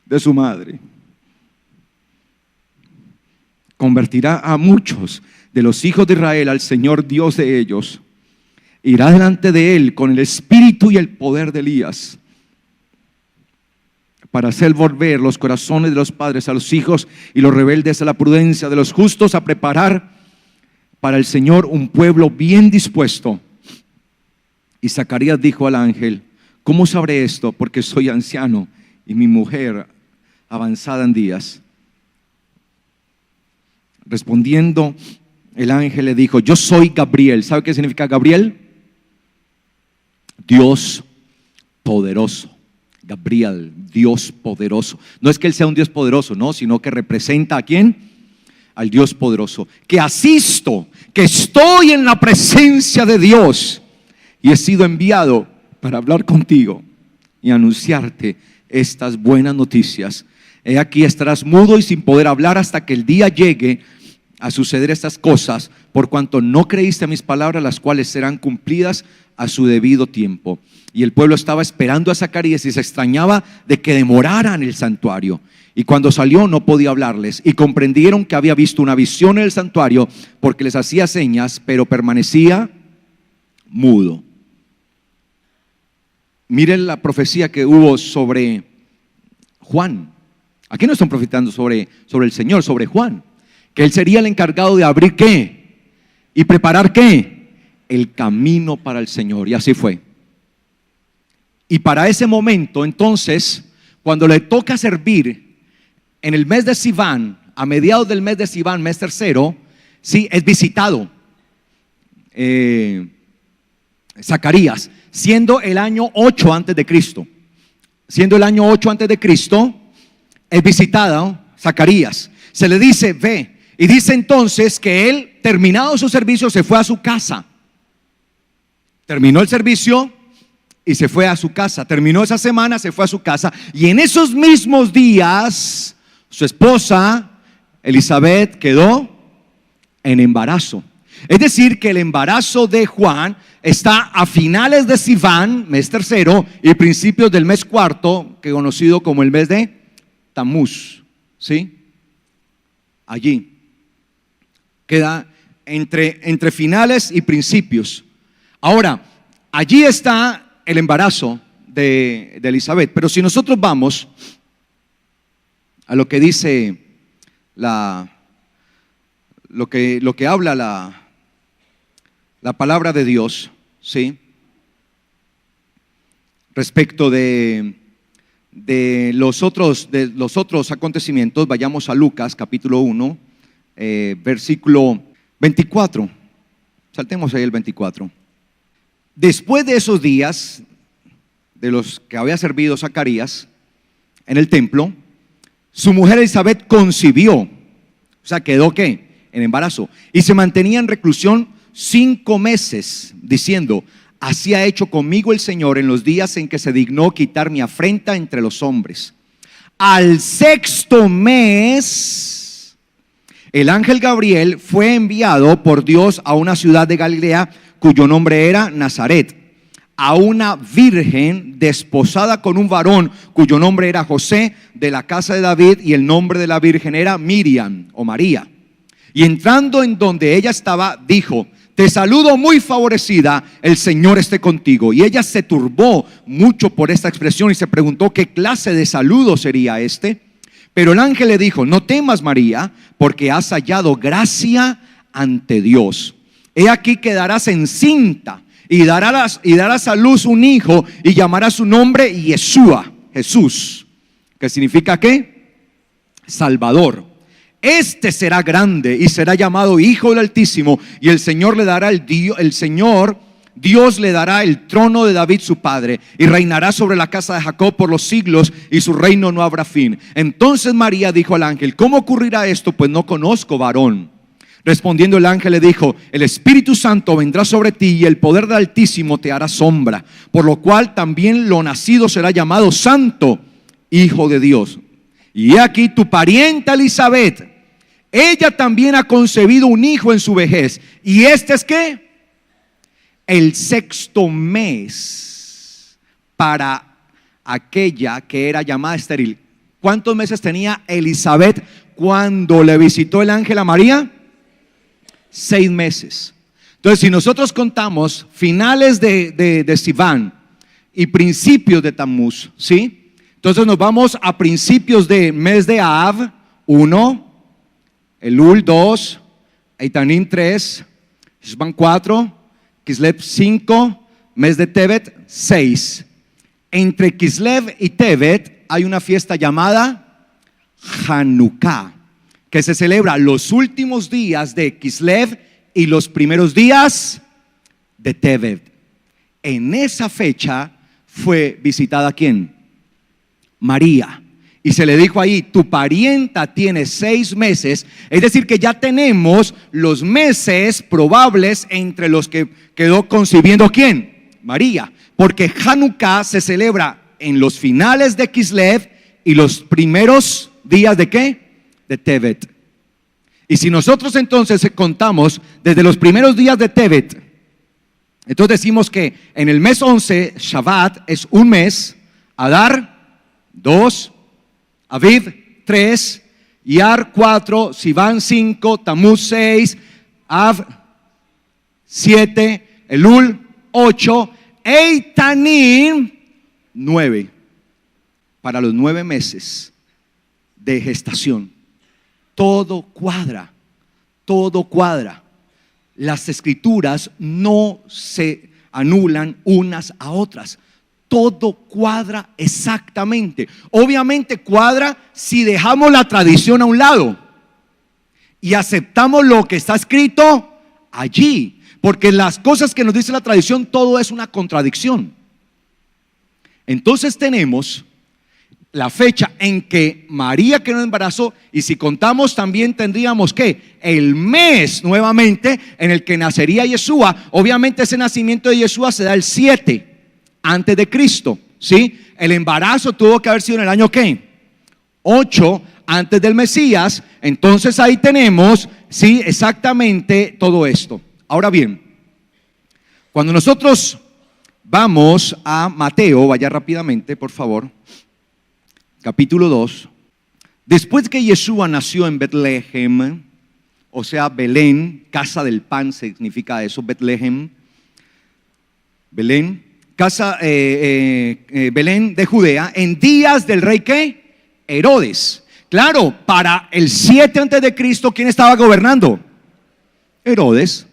de su madre. Convertirá a muchos de los hijos de Israel al Señor Dios de ellos. Irá delante de él con el espíritu y el poder de Elías, para hacer volver los corazones de los padres a los hijos y los rebeldes a la prudencia de los justos, a preparar para el Señor un pueblo bien dispuesto. Y Zacarías dijo al ángel: ¿cómo sabré esto? Porque soy anciano y mi mujer avanzada en días. Respondiendo, el ángel le dijo: yo soy Gabriel. ¿Sabe qué significa Gabriel? Dios poderoso. Gabriel, Dios poderoso. No es que él sea un Dios poderoso, no, sino que representa ¿a quién? Al Dios poderoso. Que asisto, que estoy en la presencia de Dios y he sido enviado para hablar contigo y anunciarte estas buenas noticias. He aquí estarás mudo y sin poder hablar hasta que el día llegue a suceder estas cosas, por cuanto no creíste a mis palabras, las cuales serán cumplidas a su debido tiempo. Y el pueblo estaba esperando a Zacarías y se extrañaba de que demorara en el santuario. Y cuando salió no podía hablarles, y comprendieron que había visto una visión en el santuario, porque les hacía señas, pero permanecía mudo. Miren la profecía que hubo sobre Juan. Aquí no están profetizando sobre el Señor, sobre Juan, que él sería el encargado de abrir ¿qué? Y preparar ¿qué? El camino para el Señor. Y así fue. Y para ese momento, entonces, cuando le toca servir en el mes de Sivan, a mediados del mes de Sivan, mes tercero, sí, es visitado Zacarías, siendo el año 8 antes de Cristo. Siendo el año 8 antes de Cristo, es visitado Zacarías. Se le dice, ve. Y dice entonces que él, terminado su servicio, se fue a su casa. Terminó el servicio y se fue a su casa. Terminó esa semana, se fue a su casa. Y en esos mismos días, su esposa, Elizabeth, quedó en embarazo. Es decir, que el embarazo de Juan está a finales de Sivan, mes tercero, y principios del mes cuarto, que conocido como el mes de Tammuz, ¿sí? Allí queda entre finales y principios. Ahora, allí está el embarazo de Elizabeth. Pero si nosotros vamos a lo que dice lo que habla la palabra de Dios, ¿sí? Respecto de los otros acontecimientos, vayamos a Lucas capítulo 1, versículo 24. Saltemos ahí el 24. Después de esos días, de los que había servido Zacarías en el templo, su mujer Elizabeth concibió, o sea, quedó ¿qué? En embarazo, y se mantenía en reclusión 5 meses, diciendo: así ha hecho conmigo el Señor en los días en que se dignó quitar mi afrenta entre los hombres. Al 6º mes, el ángel Gabriel fue enviado por Dios a una ciudad de Galilea, cuyo nombre era Nazaret, a una virgen desposada con un varón, cuyo nombre era José, de la casa de David, y el nombre de la virgen era Miriam o María. Y entrando en donde ella estaba, dijo: te saludo muy favorecida, el Señor esté contigo. Y ella se turbó mucho por esta expresión y se preguntó qué clase de saludo sería este. Pero el ángel le dijo: no temas, María, porque has hallado gracia ante Dios. He aquí quedarás encinta y darás a luz un hijo, y llamarás su nombre Yeshua, Jesús, que significa ¿qué? Salvador. Este será grande y será llamado Hijo del Altísimo, y el Señor le dará Dios le dará el trono de David su padre, y reinará sobre la casa de Jacob por los siglos, y su reino no habrá fin. Entonces María dijo al ángel: ¿cómo ocurrirá esto? Pues no conozco varón. Respondiendo el ángel le dijo: el Espíritu Santo vendrá sobre ti, y el poder del Altísimo te hará sombra, por lo cual también lo nacido será llamado Santo, Hijo de Dios. Y he aquí tu parienta Elizabeth, ella también ha concebido un hijo en su vejez. ¿Y este es qué? El 6º mes para aquella que era llamada estéril. ¿Cuántos meses tenía Elizabeth cuando le visitó el ángel a María? 6 meses. Entonces, si nosotros contamos finales de Sivan y principios de Tammuz, ¿sí? Entonces nos vamos a principios de mes de Av 1, Elul 2, Eitanim 3, Shvan 4, Kislev 5, mes de Tevet 6. Entre Kislev y Tevet hay una fiesta llamada Hanukkah, que se celebra los últimos días de Kislev y los primeros días de Tevet. En esa fecha fue visitada ¿quién? María. Y se le dijo ahí: tu parienta tiene 6 meses. Es decir, que ya tenemos los meses probables entre los que quedó concibiendo ¿quién? María. Porque Hanukkah se celebra en los finales de Kislev y los primeros días ¿de qué? De Tevet. Y si nosotros entonces contamos desde los primeros días de Tevet, entonces decimos que en el mes 11, Shabbat es un mes, Adar 2, Aviv 3, Iyar 4, Sivan 5, Tamuz 6, Av 7, Elul 8, Eitanim 9. Para los 9 meses de gestación. Todo cuadra, todo cuadra. Las escrituras no se anulan unas a otras. Todo cuadra exactamente. Obviamente cuadra si dejamos la tradición a un lado y aceptamos lo que está escrito allí. Porque las cosas que nos dice la tradición, todo es una contradicción. Entonces tenemos la fecha en que María quedó embarazó, y si contamos también tendríamos que el mes nuevamente en el que nacería Yeshua. Obviamente ese nacimiento de Yeshua se da el 7 antes de Cristo, ¿sí? El embarazo tuvo que haber sido en el año ¿qué? 8 antes del Mesías. Entonces ahí tenemos, ¿sí? Exactamente todo esto. Ahora bien, cuando nosotros vamos a Mateo, vaya rápidamente por favor, capítulo 2, después que Yeshua nació en Betlehem, o sea Belén, casa del pan significa eso, Betlehem, Belén, Belén de Judea, en días del rey ¿qué? Herodes. Claro, para el 7 antes de Cristo, ¿quién estaba gobernando? Herodes.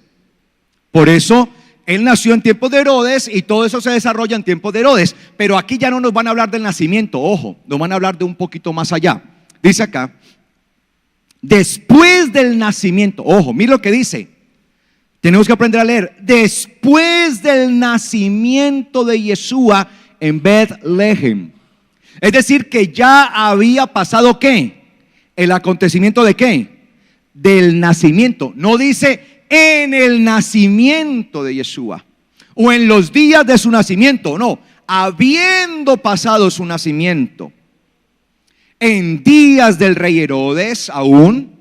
Por eso él nació en tiempos de Herodes y todo eso se desarrolla en tiempos de Herodes. Pero aquí ya no nos van a hablar del nacimiento, ojo, nos van a hablar de un poquito más allá. Dice acá, después del nacimiento, ojo, mira lo que dice. Tenemos que aprender a leer. Después del nacimiento de Yeshua en Betlehem. Es decir, que ya había pasado ¿qué? El acontecimiento de ¿qué? Del nacimiento. No dice en el nacimiento de Yeshua o en los días de su nacimiento, no, habiendo pasado su nacimiento, en días del rey Herodes aún,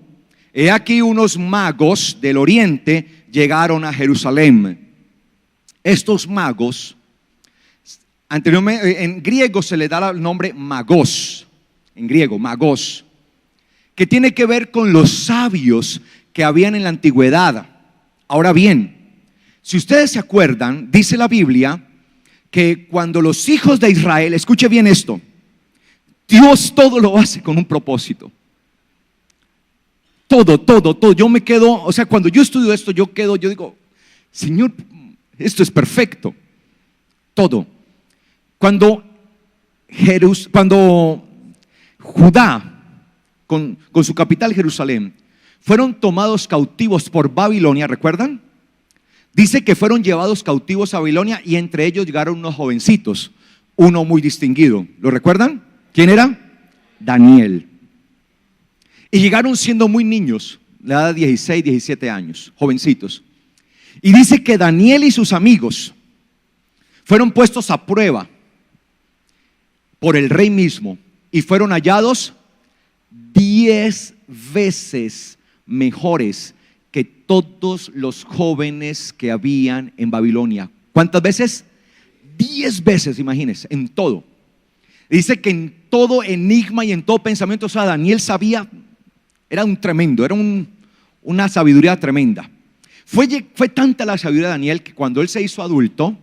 he aquí unos magos del oriente llegaron a Jerusalén. Estos magos, anteriormente en griego se le da el nombre magos, en griego magos, que tiene que ver con los sabios que habían en la antigüedad. Ahora bien, si ustedes se acuerdan, dice la Biblia que cuando los hijos de Israel, escuche bien esto, Dios todo lo hace con un propósito. Todo. Yo me quedo, o sea, cuando yo estudio esto, yo digo, Señor, esto es perfecto. Todo. Cuando Judá, con su capital Jerusalén, fueron tomados cautivos por Babilonia, ¿recuerdan? Dice que fueron llevados cautivos a Babilonia y entre ellos llegaron unos jovencitos, uno muy distinguido. ¿Lo recuerdan? ¿Quién era? Daniel. Y llegaron siendo muy niños, la edad de 16, 17 años, jovencitos. Y dice que Daniel y sus amigos fueron puestos a prueba por el rey mismo y fueron hallados 10 veces mejores que todos los jóvenes que habían en Babilonia. ¿Cuántas veces? 10 veces, imagínense, en todo. Dice que en todo enigma y en todo pensamiento, o sea, Daniel sabía, era un tremendo, era una sabiduría tremenda. Fue tanta la sabiduría de Daniel que cuando él se hizo adulto,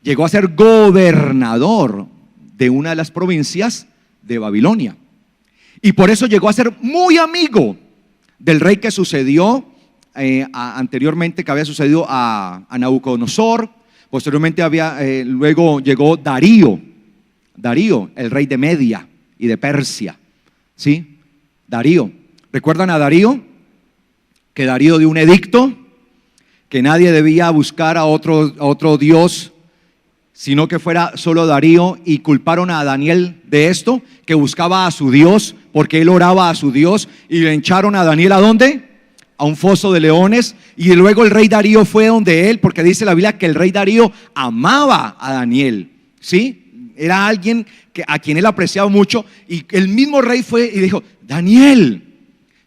llegó a ser gobernador de una de las provincias de Babilonia. Y por eso llegó a ser muy amigo del rey que sucedió anteriormente, que había sucedido a Nabucodonosor. Posteriormente luego llegó Darío, el rey de Media y de Persia, ¿sí? Darío. ¿Recuerdan a Darío? Que Darío dio un edicto que nadie debía buscar a otro Dios, sino que fuera solo Darío, y culparon a Daniel de esto, que buscaba a su Dios, porque él oraba a su Dios, y le echaron a Daniel ¿a dónde? A un foso de leones. Y luego el rey Darío fue donde él, porque dice la Biblia que el rey Darío amaba a Daniel, ¿sí? Era alguien a quien él apreciaba mucho, y el mismo rey fue y dijo: Daniel,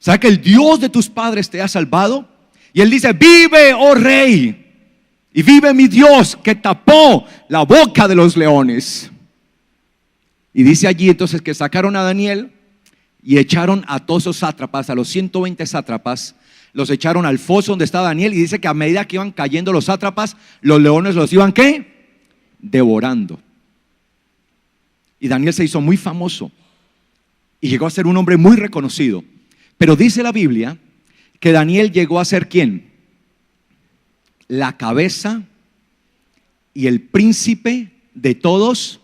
¿sabes que el Dios de tus padres te ha salvado? Y él dice: vive, oh rey, y vive mi Dios que tapó la boca de los leones. Y dice allí entonces que sacaron a Daniel y echaron a todos esos sátrapas, a los 120 sátrapas, los echaron al foso donde estaba Daniel, y dice que a medida que iban cayendo los sátrapas, los leones los iban ¿qué? Devorando. Y Daniel se hizo muy famoso y llegó a ser un hombre muy reconocido. Pero dice la Biblia que Daniel llegó a ser ¿quién? La cabeza y el príncipe de todos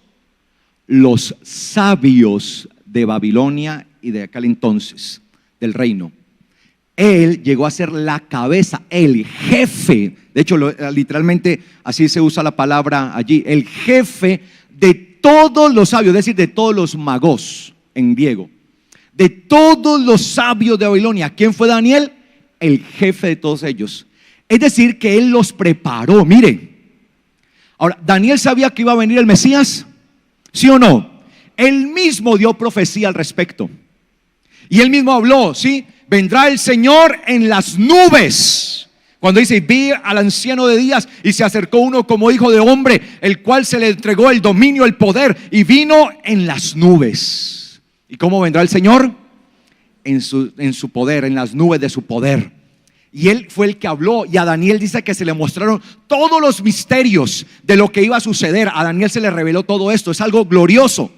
los sabios de Babilonia y de aquel entonces, del reino. Él llegó a ser la cabeza, el jefe. De hecho, literalmente así se usa la palabra allí. El jefe de todos los sabios, es decir, de todos los magos en griego. De todos los sabios de Babilonia. ¿Quién fue Daniel? El jefe de todos ellos. Es decir, que él los preparó. Mire, ahora, ¿Daniel sabía que iba a venir el Mesías? ¿Sí o no? Él mismo dio profecía al respecto. Y él mismo habló, ¿sí? Vendrá el Señor en las nubes. Cuando dice: vi al anciano de días y se acercó uno como hijo de hombre, el cual se le entregó el dominio, el poder, y vino en las nubes. ¿Y cómo vendrá el Señor? En su poder, en las nubes de su poder. Y él fue el que habló, y a Daniel dice que se le mostraron todos los misterios de lo que iba a suceder. A Daniel se le reveló todo esto, es algo glorioso.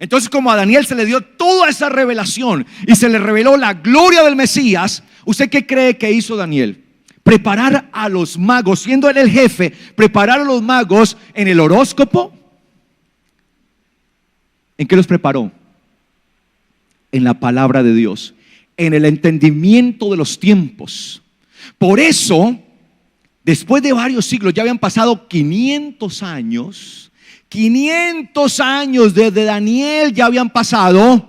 Entonces, como a Daniel se le dio toda esa revelación y se le reveló la gloria del Mesías, ¿usted qué cree que hizo Daniel? Preparar a los magos, siendo él el jefe, preparar a los magos en el horóscopo. ¿En qué los preparó? En la palabra de Dios, en el entendimiento de los tiempos. Por eso, después de varios siglos, ya habían pasado 500 años. 500 años desde Daniel ya habían pasado,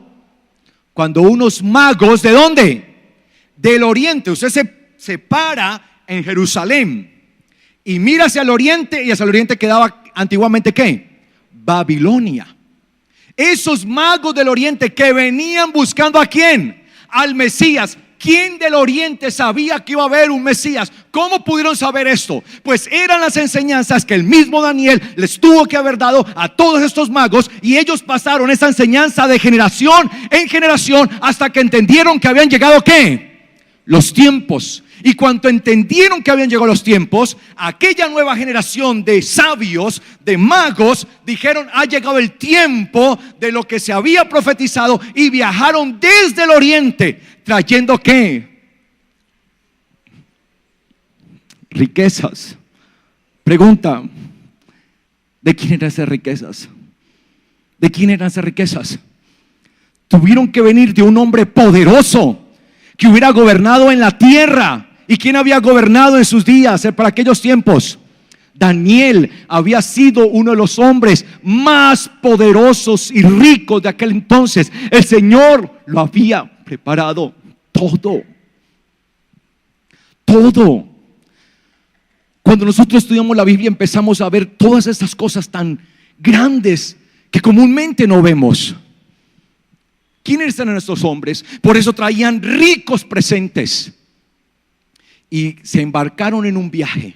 cuando unos magos, ¿de dónde? Del oriente. Usted se para en Jerusalén y mira hacia el oriente, y hacia el oriente quedaba antiguamente ¿qué? Babilonia. Esos magos del oriente que venían buscando ¿a quién? Al Mesías. ¿Quién del oriente sabía que iba a haber un Mesías? ¿Cómo pudieron saber esto? Pues eran las enseñanzas que el mismo Daniel les tuvo que haber dado a todos estos magos, y ellos pasaron esa enseñanza de generación en generación hasta que entendieron que habían llegado ¿qué? Los tiempos. Y cuando entendieron que habían llegado los tiempos, aquella nueva generación de sabios, de magos, dijeron: ha llegado el tiempo de lo que se había profetizado, y viajaron desde el oriente trayendo ¿qué? Riquezas. Pregunta: ¿de quién eran esas riquezas? ¿De quién eran esas riquezas? Tuvieron que venir de un hombre poderoso que hubiera gobernado en la tierra. ¿Y quién había gobernado en sus días, para aquellos tiempos? Daniel había sido uno de los hombres más poderosos y ricos de aquel entonces. El Señor lo había preparado todo. Todo. Cuando nosotros estudiamos la Biblia, empezamos a ver todas estas cosas tan grandes que comúnmente no vemos. ¿Quiénes eran estos hombres? Por eso traían ricos presentes. Y se embarcaron en un viaje,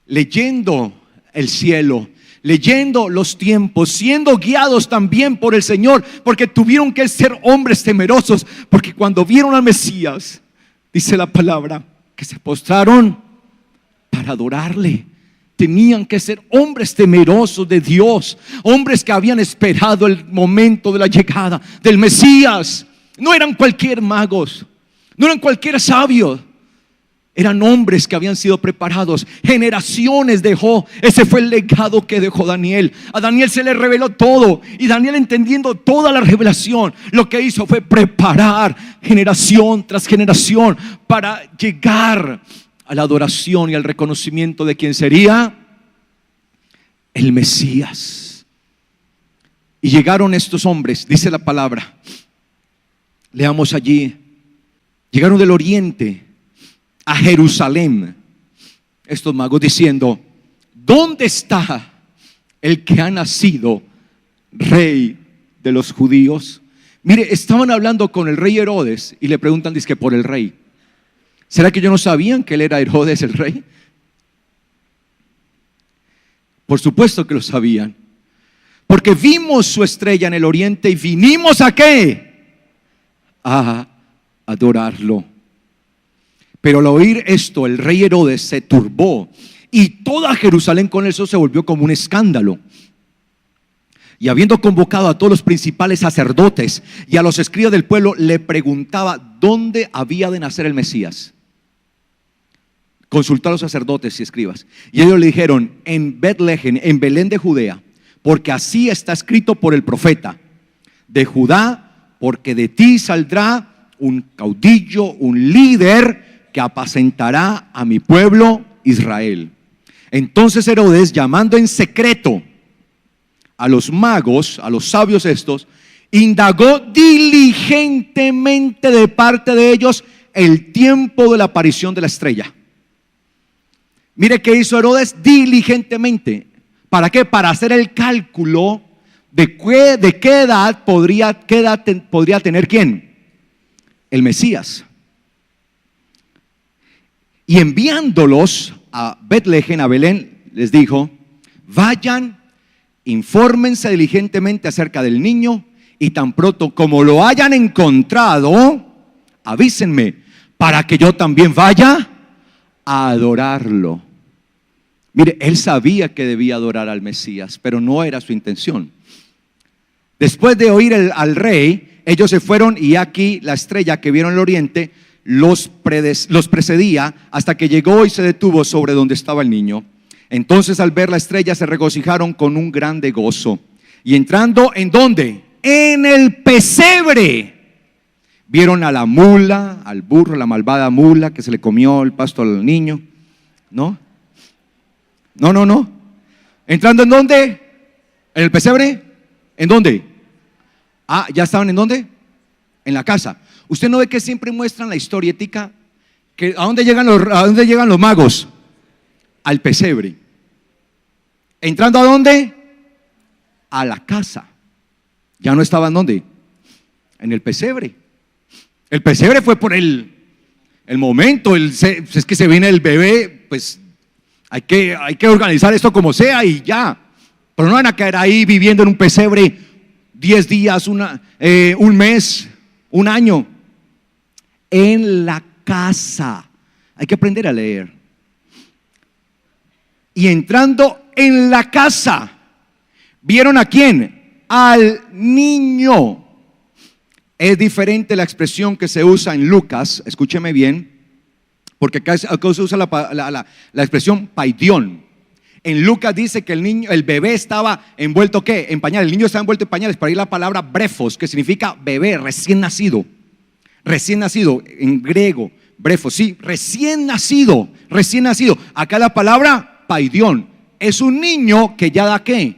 leyendo el cielo, leyendo los tiempos, siendo guiados también por el Señor, porque tuvieron que ser hombres temerosos, porque cuando vieron al Mesías, dice la palabra, que se postraron para adorarle. Tenían que ser hombres temerosos de Dios, hombres que habían esperado el momento de la llegada del Mesías. No eran cualquier magos, no eran cualquier sabios. Eran hombres que habían sido preparados. Generaciones dejó. Ese fue el legado que dejó Daniel. A Daniel se le reveló todo. Y Daniel, entendiendo toda la revelación, lo que hizo fue preparar generación tras generación para llegar a la adoración y al reconocimiento de quien sería el Mesías. Y llegaron estos hombres, dice la palabra. Leamos allí. Llegaron del oriente a Jerusalén, estos magos, diciendo: ¿dónde está el que ha nacido rey de los judíos. Mire, estaban hablando con el rey Herodes y le preguntan, dice que por el rey. ¿Será que ellos no sabían que él era Herodes el rey? Por supuesto que lo sabían, porque vimos su estrella en el oriente y vinimos ¿a qué? A adorarlo. Pero al oír esto, el rey Herodes se turbó y toda Jerusalén con eso se volvió como un escándalo. Y habiendo convocado a todos los principales sacerdotes y a los escribas del pueblo, le preguntaba dónde había de nacer el Mesías. Consultó a los sacerdotes y escribas, y ellos le dijeron: en Betlehem, en Belén de Judea, porque así está escrito por el profeta: de Judá, porque de ti saldrá un caudillo, un líder que apacentará a mi pueblo Israel. Entonces Herodes, llamando en secreto a los magos, a los sabios estos, indagó diligentemente de parte de ellos el tiempo de la aparición de la estrella. Mire qué hizo Herodes diligentemente. ¿Para qué? Para hacer el cálculo de qué edad podría tener ¿quién? El Mesías. Y enviándolos a Betlehem, a Belén, les dijo: vayan, infórmense diligentemente acerca del niño, y tan pronto como lo hayan encontrado, avísenme, para que yo también vaya a adorarlo. Mire, él sabía que debía adorar al Mesías, pero no era su intención. Después de oír al rey, ellos se fueron, y aquí la estrella que vieron en el oriente los precedía hasta que llegó y se detuvo sobre donde estaba el niño. Entonces, al ver la estrella, se regocijaron con un grande gozo. Y entrando, ¿en dónde? En el pesebre, vieron a la mula, al burro, la malvada mula que se le comió el pasto al niño. ¿No? No. ¿Entrando en dónde? ¿En el pesebre? ¿En dónde? Ah, ¿ya estaban en dónde? En la casa. ¿Usted no ve que siempre muestran la historietica? Que ¿a dónde llegan los magos? Al pesebre. ¿Entrando a dónde? A la casa. ¿Ya no estaban dónde? En el pesebre. El pesebre fue por el momento. Es que se viene el bebé, pues hay que organizar esto como sea y ya. Pero no van a caer ahí viviendo en un pesebre 10 días, un mes, un año. En la casa. Hay que aprender a leer. Y entrando en la casa, ¿vieron a quién? Al niño. Es diferente la expresión que se usa en Lucas, escúcheme bien, porque acá se usa la expresión paidión. En Lucas dice que el bebé estaba envuelto ¿qué? En pañales. El niño estaba envuelto en pañales. Para ahí la palabra brefos, que significa bebé, recién nacido. Recién nacido, en griego, brefos, sí, recién nacido. Acá la palabra paidión, es un niño que ya da ¿qué?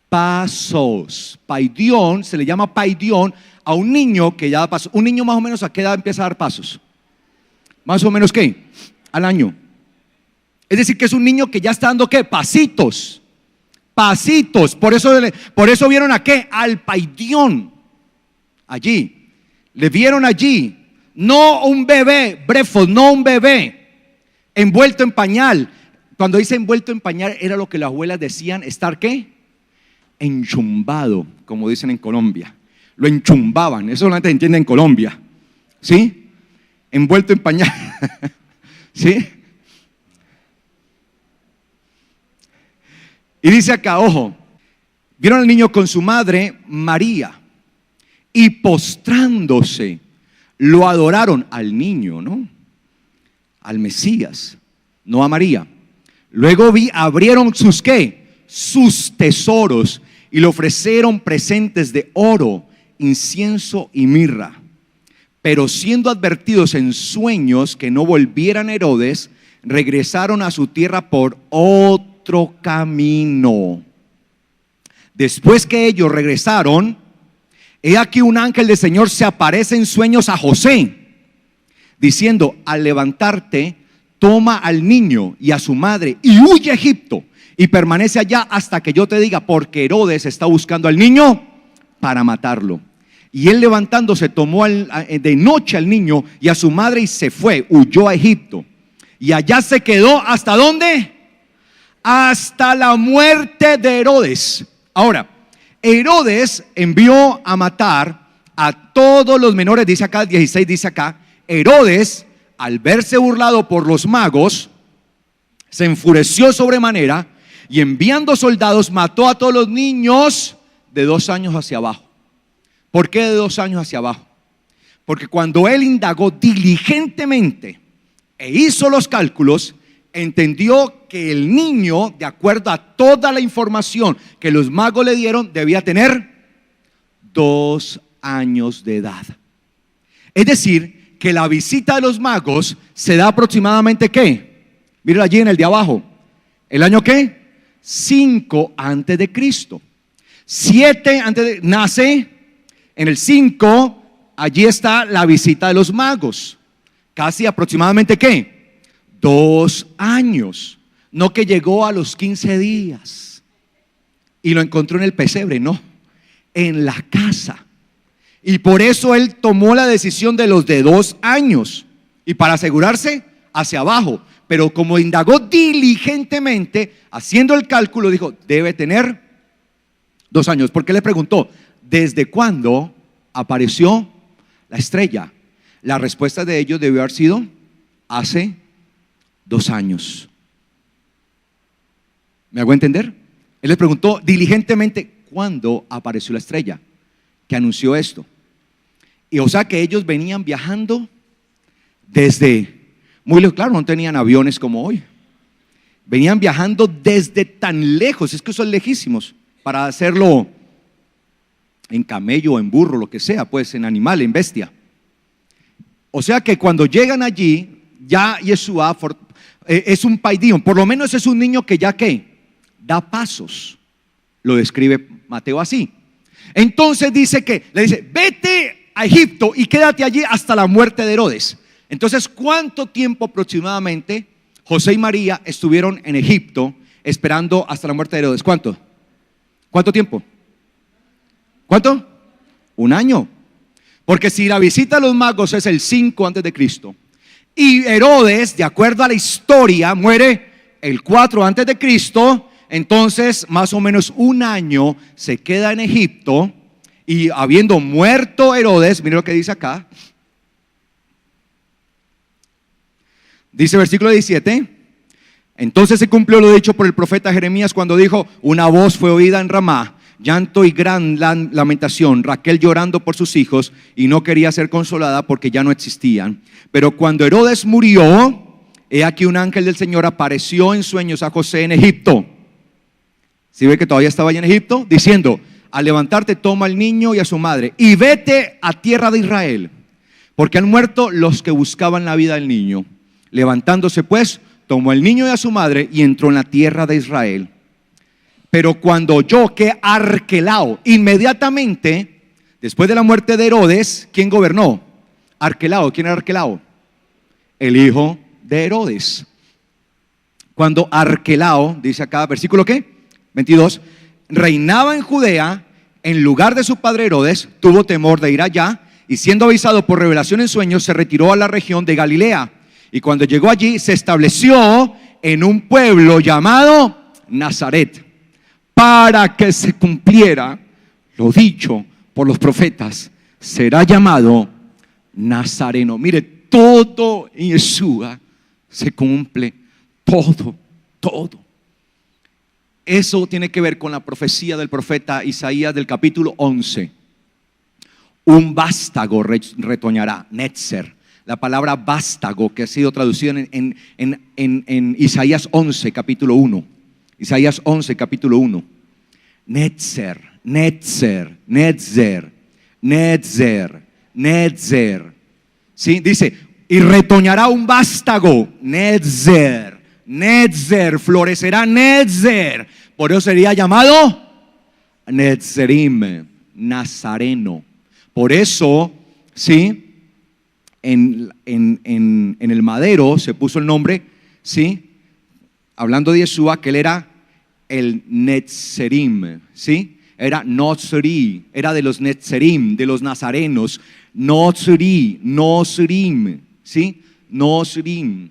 Pasos. Paidión, se le llama paidión a un niño que ya da pasos. Un niño más o menos ¿a qué edad empieza a dar pasos? Más o menos ¿qué? Al año. Es decir, que es un niño que ya está dando ¿qué? Pasitos. Por eso vieron a ¿qué? Al paidión. Allí. Le vieron allí. No un bebé, brefos, no un bebé envuelto en pañal. Cuando dice envuelto en pañal, era lo que las abuelas decían, estar ¿qué? Enchumbado, como dicen en Colombia. Lo enchumbaban, eso solamente se entiende en Colombia. ¿Sí? Envuelto en pañal. ¿Sí? Y dice acá, ojo, vieron al niño con su madre María y postrándose lo adoraron al niño, ¿no? Al Mesías, no a María. Luego abrieron sus ¿qué? Sus tesoros y le ofrecieron presentes de oro, incienso y mirra. Pero siendo advertidos en sueños que no volvieran a Herodes, regresaron a su tierra por otro camino. Después que ellos regresaron, he aquí un ángel del Señor se aparece en sueños a José, diciendo: al levantarte, toma al niño y a su madre y huye a Egipto y permanece allá hasta que yo te diga, porque Herodes está buscando al niño para matarlo. Y él levantándose tomó de noche al niño y a su madre y se fue, huyó a Egipto. Y allá se quedó, ¿hasta dónde? Hasta la muerte de Herodes. Ahora, Herodes envió a matar a todos los menores, dice acá, 16 dice acá. Herodes, al verse burlado por los magos, se enfureció sobremanera y enviando soldados mató a todos los niños de 2 años hacia abajo. ¿Por qué de 2 años hacia abajo? Porque cuando él indagó diligentemente e hizo los cálculos, entendió que el niño, de acuerdo a toda la información que los magos le dieron, debía tener 2 años de edad. Es decir, que la visita de los magos se da aproximadamente ¿qué? Miren allí en el de abajo. ¿El año qué? 5 antes de Cristo. 7 antes de nace. En el 5, allí está la visita de los magos. Casi aproximadamente ¿qué? 2 años. No que llegó a los 15 días y lo encontró en el pesebre, no, en la casa. Y por eso él tomó la decisión de los de 2 años. Y para asegurarse, hacia abajo. Pero como indagó diligentemente, haciendo el cálculo, dijo, debe tener 2 años. Porque le preguntó, ¿desde cuándo apareció la estrella? La respuesta de ellos debió haber sido hace 2 años. ¿Me hago entender? Él les preguntó diligentemente cuándo apareció la estrella que anunció esto. Y o sea que ellos venían viajando desde muy lejos. Claro, no tenían aviones como hoy. Venían viajando desde tan lejos, es que son lejísimos, para hacerlo en camello, en burro, lo que sea, pues en animal, en bestia. O sea que cuando llegan allí, ya Yeshua es un paidíon, por lo menos es un niño que ya ¿qué? Da pasos. Lo describe Mateo así. Entonces dice que, le dice, vete a Egipto y quédate allí hasta la muerte de Herodes. Entonces, ¿cuánto tiempo aproximadamente José y María estuvieron en Egipto esperando hasta la muerte de Herodes? ¿Cuánto? ¿Cuánto tiempo? ¿Cuánto? 1 año. Porque si la visita a los magos es el 5 antes de Cristo y Herodes, de acuerdo a la historia, muere el 4 antes de Cristo, entonces más o menos 1 año se queda en Egipto. Y habiendo muerto Herodes, mire lo que dice acá. Dice versículo 17. Entonces se cumplió lo dicho por el profeta Jeremías cuando dijo: una voz fue oída en Ramá, llanto y gran lamentación, Raquel llorando por sus hijos y no quería ser consolada porque ya no existían. Pero cuando Herodes murió, he aquí un ángel del Señor apareció en sueños a José en Egipto. ¿Sí ve que todavía estaba allá en Egipto? Diciendo: al levantarte toma al niño y a su madre y vete a tierra de Israel, porque han muerto los que buscaban la vida del niño. Levantándose pues, tomó al niño y a su madre y entró en la tierra de Israel. Pero cuando oyó que Arquelao, inmediatamente después de la muerte de Herodes, ¿quién gobernó? Arquelao. ¿Quién era Arquelao? El hijo de Herodes. Cuando Arquelao, dice acá, versículo ¿qué? 22, reinaba en Judea, en lugar de su padre Herodes, tuvo temor de ir allá y siendo avisado por revelación en sueños, se retiró a la región de Galilea. Y cuando llegó allí, se estableció en un pueblo llamado Nazaret, para que se cumpliera lo dicho por los profetas: será llamado Nazareno. Mire, todo en Yeshua se cumple, todo. Eso tiene que ver con la profecía del profeta Isaías del capítulo 11. Un vástago retoñará, Netzer. La palabra vástago que ha sido traducida en Isaías 11, capítulo 1. Isaías 11, capítulo 1. Netzer. ¿Sí? Dice, y retoñará un vástago, Netzer, florecerá Netzer. Por eso sería llamado Netzerim, Nazareno. Por eso, ¿sí? En el madero se puso el nombre ¿sí? Hablando de Yeshua, que él era el Netzerim, ¿sí? Era Nozri, era de los Netzerim, de los nazarenos. Nozri, Nozrim, ¿sí? Nozrim,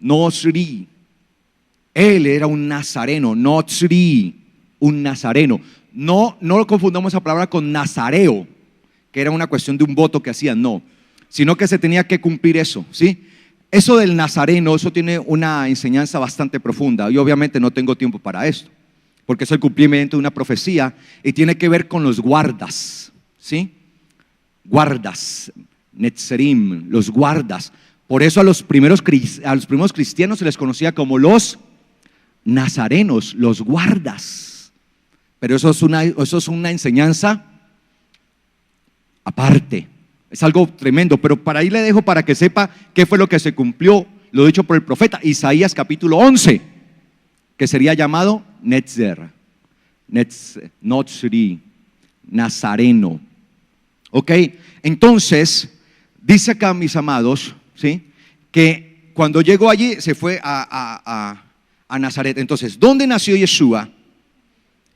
Nozri. Él era un nazareno, Nozri, un nazareno. No lo confundamos esa palabra con nazareo, que era una cuestión de un voto que hacían, no. Sino que se tenía que cumplir eso, ¿sí? Eso del nazareno, eso tiene una enseñanza bastante profunda. Y obviamente no tengo tiempo para esto, porque es el cumplimiento de una profecía y tiene que ver con los guardas, ¿sí? Guardas, Netzerim, los guardas. Por eso a los primeros cristianos se les conocía como los nazarenos, los guardas. Pero eso es una enseñanza aparte. Es algo tremendo, pero para ahí le dejo para que sepa qué fue lo que se cumplió, lo dicho por el profeta Isaías capítulo 11, que sería llamado Netzer, Nozri, Nazareno. Ok, entonces, dice acá, mis amados, ¿sí? Que cuando llegó allí se fue a Nazaret. Entonces, ¿dónde nació Yeshua?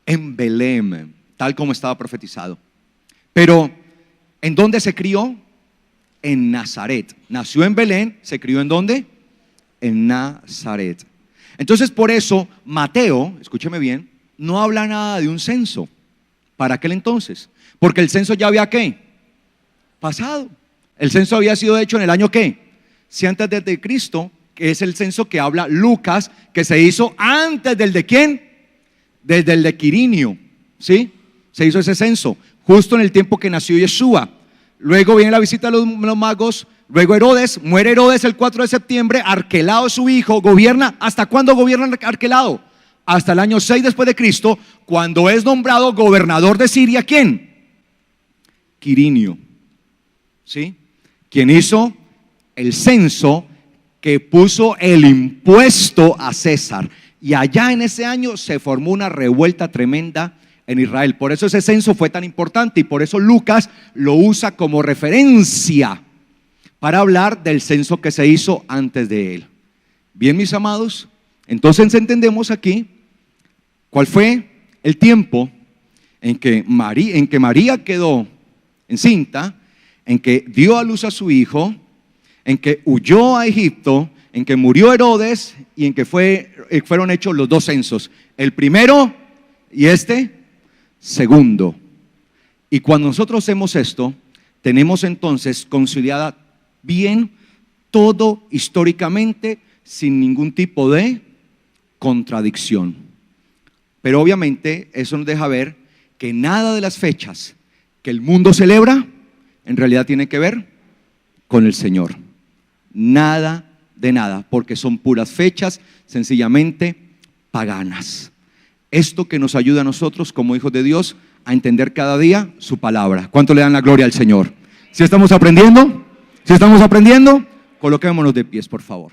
En Belén, tal como estaba profetizado. Pero ¿en dónde se crió? En Nazaret. Nació en Belén, ¿se crió en dónde? En Nazaret. Entonces por eso Mateo, escúcheme bien, no habla nada de un censo para aquel entonces, porque el censo ya había ¿qué? Pasado. El censo había sido hecho en el año ¿qué? Si antes de Cristo, que es el censo que habla Lucas, que se hizo antes del de ¿quién? Desde el de Quirinio, ¿sí? Se hizo ese censo justo en el tiempo que nació Yeshua. Luego viene la visita de los magos. Luego Herodes, muere Herodes el 4 de septiembre. Arquelao, su hijo, gobierna. ¿Hasta cuándo gobierna Arquelao? Hasta el año 6 después de Cristo, cuando es nombrado gobernador de Siria. ¿Quién? Quirinio, ¿sí? Quien hizo el censo que puso el impuesto a César. Y allá en ese año se formó una revuelta tremenda en Israel. Por eso ese censo fue tan importante y por eso Lucas lo usa como referencia para hablar del censo que se hizo antes de él. Bien, mis amados, entonces entendemos aquí cuál fue el tiempo en que María quedó encinta, en que dio a luz a su hijo, en que huyó a Egipto, en que murió Herodes y en que fueron hechos los dos censos, el primero y segundo. Y cuando nosotros hacemos esto, tenemos entonces conciliada bien todo históricamente sin ningún tipo de contradicción. Pero obviamente eso nos deja ver que nada de las fechas que el mundo celebra en realidad tiene que ver con el Señor. Nada de nada, porque son puras fechas sencillamente paganas. Esto que nos ayuda a nosotros como hijos de Dios a entender cada día su palabra. ¿Cuánto le dan la gloria al Señor? ¿Sí estamos aprendiendo? ¿Sí estamos aprendiendo? Coloquémonos de pies, por favor.